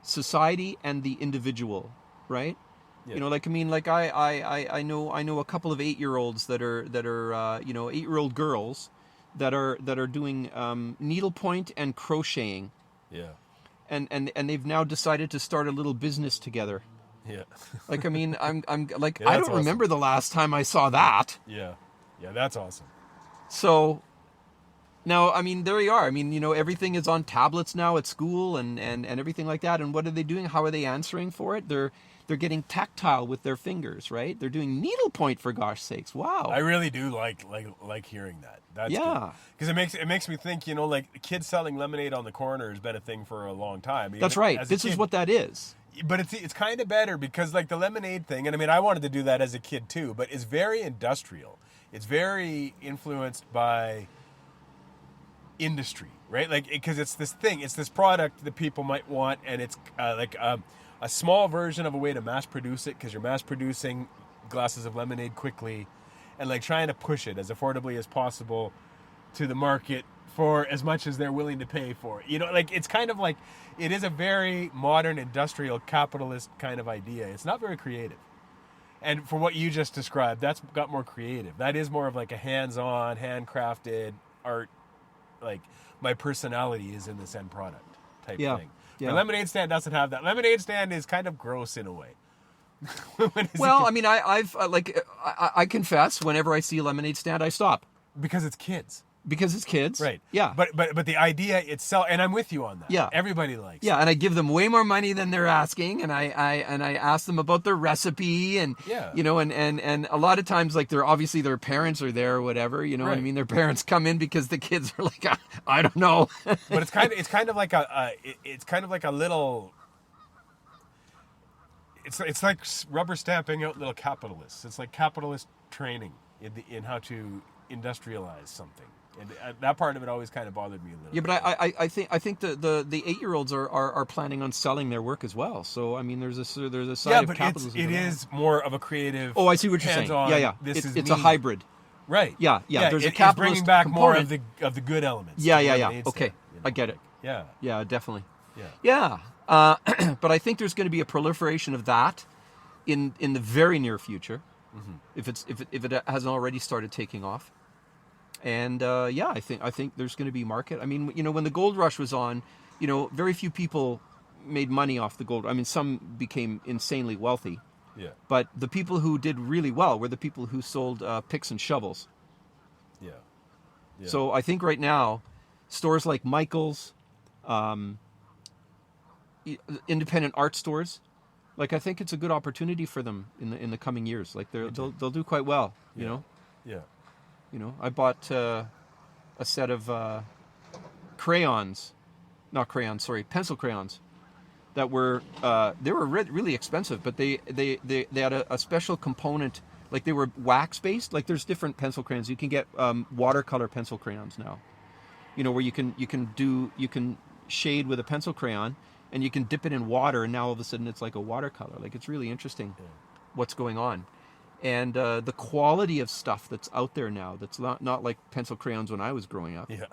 society and the individual, right? Yeah. You know, like I mean, like I know a couple of 8-year-olds that are 8-year-old girls that are doing needlepoint and crocheting. Yeah. And they've now decided to start a little business together. Yeah. Like I mean, I'm like I don't remember the last time I saw that. Yeah. Yeah, that's awesome. So now, I mean, there you are. I mean, you know, everything is on tablets now at school and everything like that. And what are they doing? How are they answering for it? They're getting tactile with their fingers, right? They're doing needlepoint, for gosh sakes. Wow. I really do like hearing that. That's good. Because it makes me think, you know, like kids selling lemonade on the corner has been a thing for a long time. That's right. This is what that is. But it's kind of better because like the lemonade thing, and I mean, I wanted to do that as a kid too, but it's very industrial. It's very influenced by industry, right? Like, because it's this product that people might want, and it's like a small version of a way to mass produce it, because you're mass producing glasses of lemonade quickly and like trying to push it as affordably as possible to the market for as much as they're willing to pay for it. You know, like it's kind of like, it is a very modern industrial capitalist kind of idea. It's not very creative. And for what you just described, that's got more creative. That is more of like a hands-on, handcrafted art. Like my personality is in this end product type thing. Yeah. The lemonade stand doesn't have that. Lemonade stand is kind of gross in a way. Well, I mean, I confess, whenever I see a lemonade stand, I stop because it's kids. Because it's kids, right? Yeah, but the idea itself, and I'm with you on that. Yeah, everybody likes. Yeah, and I give them way more money than they're asking, and I ask them about their recipe, and you know, and a lot of times, like they're obviously their parents are there or whatever, you know what I mean? Their parents come in because the kids are like, I don't know. But it's kind of like a little. It's like rubber stamping out little capitalists. It's like capitalist training in how to industrialize something. And that part of it always kind of bothered me a little. Yeah, but I think the 8-year-olds are planning on selling their work as well. So I mean, there's a side of capitalism. It is more of a creative. Oh, I see what you're saying. Yeah. It's a hybrid. Right. Yeah. There's a capitalist bringing back component. more of the good elements. Yeah. Okay, you know? I get it. Yeah. Yeah, definitely. Yeah. But I think there's going to be a proliferation of that in the very near future, if it hasn't already started taking off. And I think there's going to be market. I mean, you know, when the gold rush was on, you know, very few people made money off the gold. I mean, some became insanely wealthy. Yeah. But the people who did really well were the people who sold picks and shovels. Yeah. So I think right now, stores like Michael's, independent art stores, like I think it's a good opportunity for them in the coming years. Like they'll do quite well. You know. Yeah. You know, I bought a set of pencil crayons that were really expensive, but they had a special component, like they were wax based. Like there's different pencil crayons. You can get watercolor pencil crayons now, you know, where you can shade with a pencil crayon and you can dip it in water, and now all of a sudden it's like a watercolor. Like it's really interesting what's going on. And the quality of stuff that's out there now, that's not like pencil crayons when I was growing up. Yeah.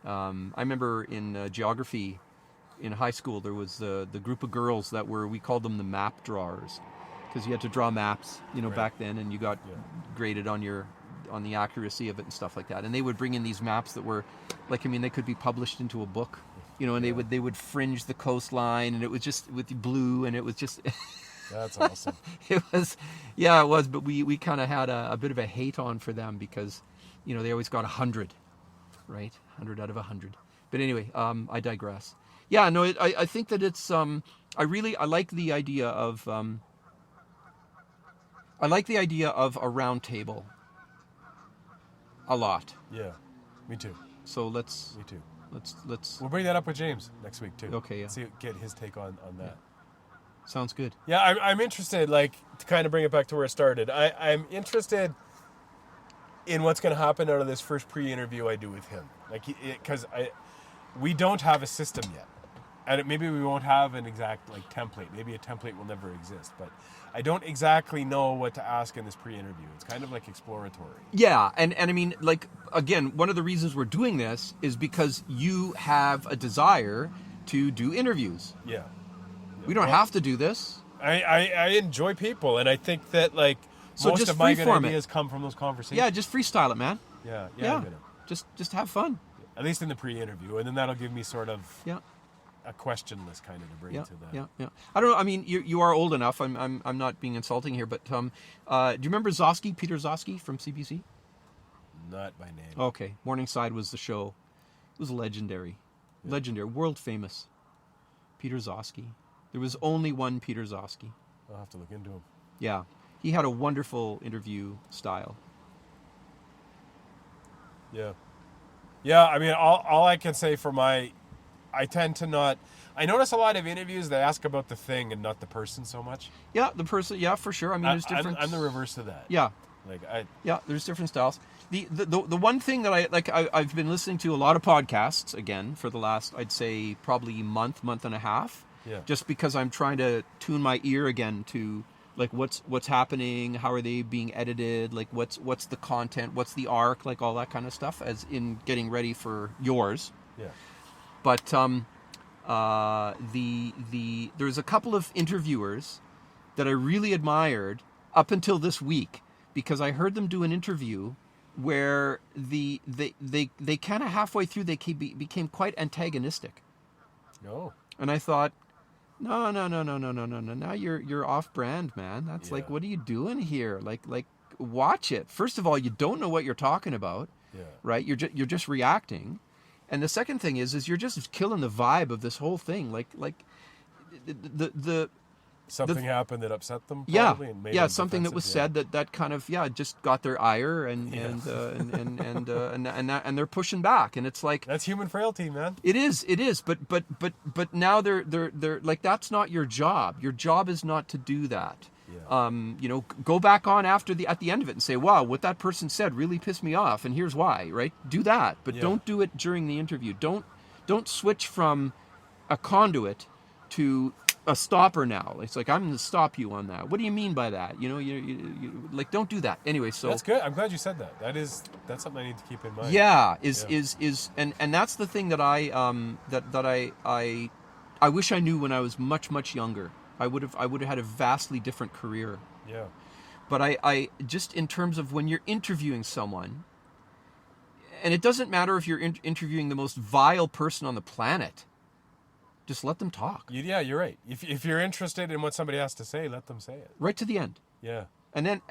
I remember in geography in high school, there was the group of girls that we called them the map drawers, because you had to draw maps, Right. back then, and you got graded on the accuracy of it and stuff like that. And they would bring in these maps that were, like, they could be published into a book, and they would fringe the coastline, and it was just with blue, and it was just. That's awesome. It was, but we kind of had a bit of a hate on for them because, they always got 100, right? 100 out of 100. But anyway, I digress. Yeah, no, I think that it's, I like the idea of, a round table a lot. Yeah, me too. So Me too. let's. We'll bring that up with James next week too. Okay, yeah. Get his take on that. Sounds good. Yeah, I'm interested, like, to kind of bring it back to where it started. I'm interested in what's going to happen out of this first pre-interview I do with him. Like, because we don't have a system yet. And maybe we won't have an exact, like, template. Maybe a template will never exist. But I don't exactly know what to ask in this pre-interview. It's kind of, like, exploratory. Yeah, and like, again, one of the reasons we're doing this is because you have a desire to do interviews. Yeah. We don't have to do this. I enjoy people, and I think that, like, So most just of my good freeform it. ideas come from those conversations. Yeah, just freestyle it, man. Yeah. Yeah. I'm gonna. Just have fun. At least in the pre-interview, and then that'll give me sort of Yeah. a question list kind of to bring to that. Yeah. I don't know. You are old enough. I'm not being insulting here, but do you remember Zosky, Peter Zosky from CBC? Not by name. Okay, Morningside was the show. It was legendary, world famous. Peter Zosky. There was only one Peter Zosky. I'll have to look into him. Yeah, he had a wonderful interview style. Yeah. Yeah, all I can say for I tend to not... I notice a lot of interviews, they ask about the thing and not the person so much. Yeah, the person, yeah, for sure. There's different... I'm the reverse of that. Yeah. Yeah, there's different styles. The one thing that I've been listening to a lot of podcasts, again, for the last, I'd say, probably month and a half. Yeah. Just because I'm trying to tune my ear again to, like, what's happening, how are they being edited, like what's the content, what's the arc, like all that kind of stuff, as in getting ready for yours. Yeah. But there's a couple of interviewers that I really admired up until this week, because I heard them do an interview where they kind of halfway through they became quite antagonistic. No. And I thought, no. Now you're off brand, man. That's like, what are you doing here? Like watch it. First of all, you don't know what you're talking about, right? You're just reacting. And the second thing is you're just killing the vibe of this whole thing. Like the something happened that upset them. Probably, and made them something that was said that kind of just got their ire and they're pushing back, and it's like, that's human frailty, man. It is, but now they're like, that's not your job. Your job is not to do that. Yeah. Go back on at the end of it and say, wow, what that person said really pissed me off, and here's why, right? Do that, but don't do it during the interview. Don't switch from a conduit to a stopper now. It's like, I'm going to stop you on that. What do you mean by that? You like, don't do that. Anyway, so that's good. I'm glad you said that. That's something I need to keep in mind. Yeah, and that's the thing that I wish I knew when I was much younger. I would have had a vastly different career. Yeah. But I just, in terms of when you're interviewing someone, and it doesn't matter if you're interviewing the most vile person on the planet, just let them talk. Yeah, you're right. If you're interested in what somebody has to say, let them say it. Right to the end. Yeah. And then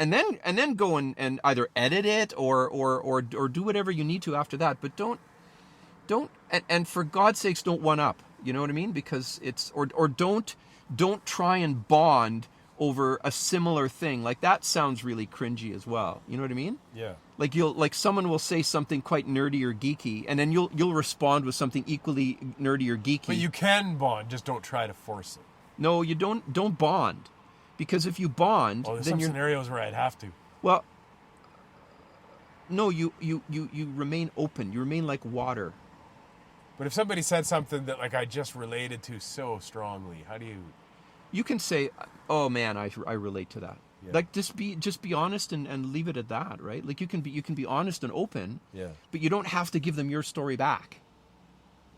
go and either edit it or do whatever you need to after that. But don't and for God's sakes, don't one up. You know what I mean? Because it's or don't try and bond over a similar thing. Like, that sounds really cringy as well. You know what I mean? Yeah. Like someone will say something quite nerdy or geeky, and then you'll respond with something equally nerdy or geeky. But you can bond, just don't try to force it. No, you don't bond, because if you bond, there's then some scenarios where I'd have to. Well, no, you remain open. You remain like water. But if somebody said something that, like, I just related to so strongly, how do you... You can say, oh man, I relate to that. Yeah. Like just be honest and leave it at that, right? Like you can be honest and open, Yeah. but you don't have to give them your story back.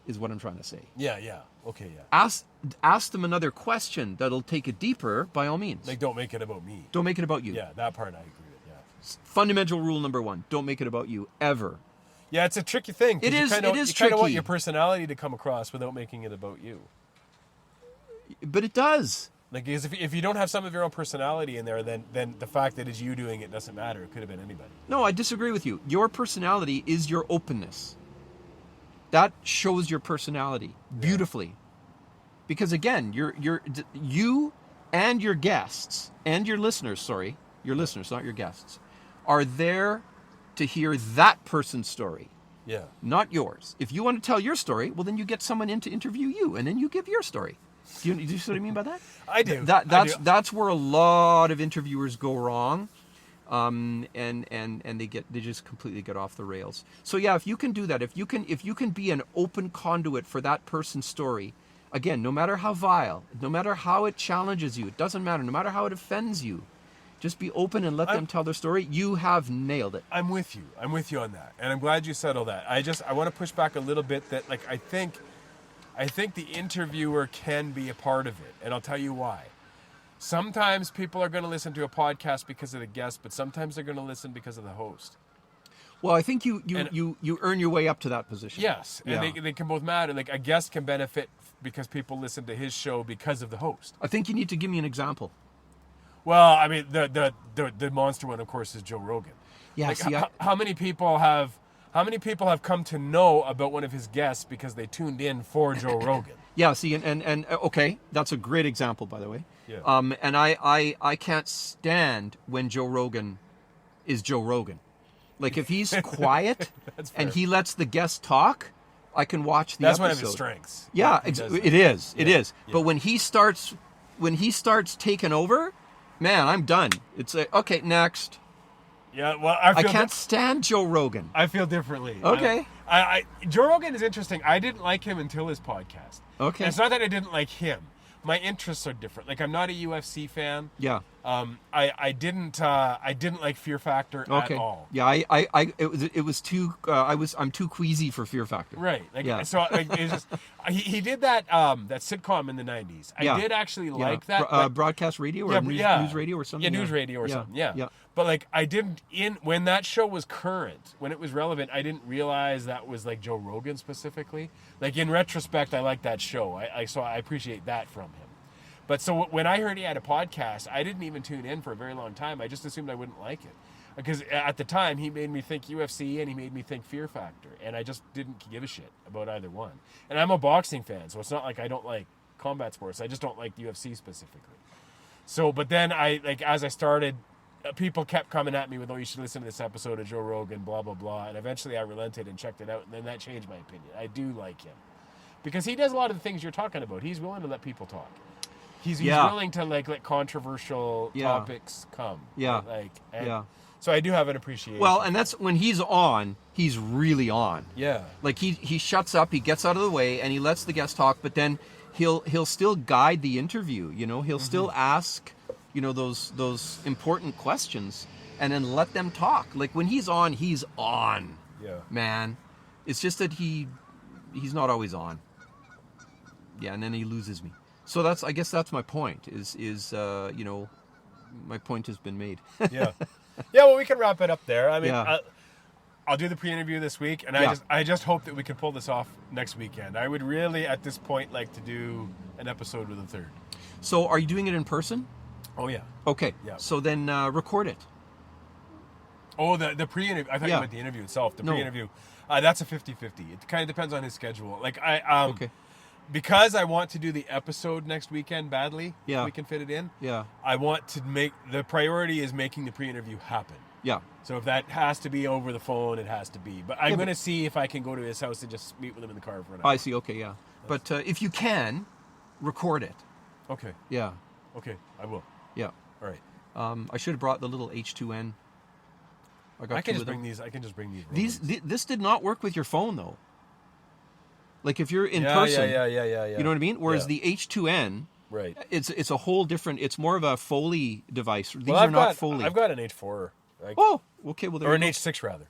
Is what I'm trying to say. Yeah. Okay. Yeah. Ask them another question that'll take it deeper. By all means, Like, don't make it about me. don't make it about you. Yeah, that part I agree with. Yeah. Fundamental rule number 1: don't make it about you ever. Yeah, it's a tricky thing. 'Cause It is You kind of tricky. want your personality to come across without making it about you. But it does. Like, because if you don't have some of your own personality in there, then the fact that it's you doing it doesn't matter. It could have been anybody. No, I disagree with you. Your personality is your openness. That shows your personality beautifully. Because again, you and your guests and your listeners, your listeners, not your guests, are there to hear that person's story, Yeah. not yours. If you want to tell your story, well, then you get someone in to interview you, and then you give your story. Do you see what I mean by that? I do. That's where a lot of interviewers go wrong, and they just completely get off the rails. So yeah, if you can do that, if you can be an open conduit for that person's story, again, no matter how vile, no matter how it challenges you, it doesn't matter. No matter how it offends you, just be open and let them tell their story. You have nailed it. I'm with you. I'm with you on that, and I'm glad you said all that. I want to push back a little bit. That like I think the interviewer can be a part of it, and I'll tell you why. Sometimes people are going to listen to a podcast because of the guest, but sometimes they're going to listen because of the host. Well, I think you earn your way up to that position. Yes, and Yeah. they can both matter. Like a guest can benefit because people listen to his show because of the host. I think you need to give me an example. Well, I mean, the monster one, of course, is Joe Rogan. Yeah, Like, see, how many people have come to know about one of his guests because they tuned in for Joe Rogan? Yeah, see, and okay, that's a great example, by the way. Yeah. And I can't stand when Joe Rogan is Joe Rogan. Like if he's quiet That's fair. and he lets the guest talk, I can watch the That's episode. one of his strengths. Yeah, He does that. it is. It Yeah, is. yeah. But when he starts taking over, man, I'm done. It's like, okay, next. Yeah, well, I can't stand Joe Rogan. I feel differently. Okay. Joe Rogan is interesting. I didn't like him until his podcast. Okay. And it's not that I didn't like him. My interests are different. Like I'm not a UFC fan. Yeah. I didn't like Fear Factor Okay. at all. Yeah, it was too I'm too queasy for Fear Factor. Right. Like, Yeah. So like, it's just he did that sitcom in the 90s. I Yeah. did actually Yeah. like that. but- Broadcast radio or news radio or something. Yeah, news radio or something. Yeah. Yeah. But like I didn't when that show was current, when it was relevant, I didn't realize that was like Joe Rogan specifically. Like in retrospect, I like that show. I appreciate that from him. But so when I heard he had a podcast, I didn't even tune in for a very long time. I just assumed I wouldn't like it. Because at the time, he made me think UFC and he made me think Fear Factor. And I just didn't give a shit about either one. And I'm a boxing fan, so it's not like I don't like combat sports. I just don't like UFC specifically. So, but then as I started, people kept coming at me with, oh, you should listen to this episode of Joe Rogan, blah, blah, blah. And eventually I relented and checked it out. And then that changed my opinion. I do like him. Because he does a lot of the things you're talking about. He's willing to let people talk. He's willing to let controversial topics come. Yeah. So I do have an appreciation. Well, and that's when he's on, he's really on. Yeah. Like he shuts up, he gets out of the way, and he lets the guest talk. But then he'll still guide the interview. You know, he'll still ask, you know, those important questions, and then let them talk. Like when he's on, he's on. Yeah. Man, it's just that he's not always on. Yeah, and then he loses me. So I guess that's my point. Is you know, my point has been made. Yeah. Yeah. Well, we can wrap it up there. I mean, Yeah. I'll do the pre-interview this week, and Yeah. I just hope that we can pull this off next weekend. I would really, at this point, like to do an episode with a third. So are you doing it in person? Oh yeah. Okay. Yeah. So then record it. Oh, the pre-interview. I thought you Yeah. meant the interview itself. The No. pre-interview. That's a 50-50. It kind of depends on his schedule. Like Okay. because I want to do the episode next weekend badly. Yeah. If we can fit it in. Yeah. I want to the priority is making the pre-interview happen. Yeah. So if that has to be over the phone, it has to be. But I'm Yeah, going to but- see if I can go to his house and just meet with him in the car for an hour. I see. Okay. Yeah. But if you can, record it. Okay. Yeah. Okay. I will. Yeah. All right. I should have brought the little H2N. got I can two just of them. bring these. I can just bring these. This did not work with your phone though. Like if you're in Yeah, person, yeah. you know what I mean. Whereas Yeah. the H2N Right. It's a whole different. It's more of a Foley device. These Well, are not Foley. I've got an H4. Oh, okay. Well, there or you an go. H6 rather.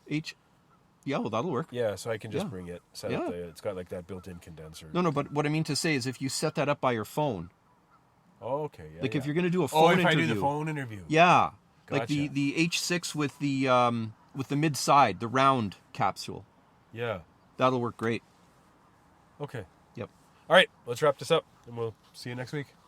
Yeah, well, that'll work. Yeah, so I can just Yeah. bring it. Set Yeah. up it's got like that built-in condenser. No, but what I mean to say is if you set that up by your phone, Oh, okay. Yeah. like yeah. if you're going to do a phone if interview. I do the phone interview. Yeah. Like Gotcha. the H6 with the mid side, the round capsule. Yeah. That'll work great. Okay. Yep. All right. Let's wrap this up, and we'll see you next week.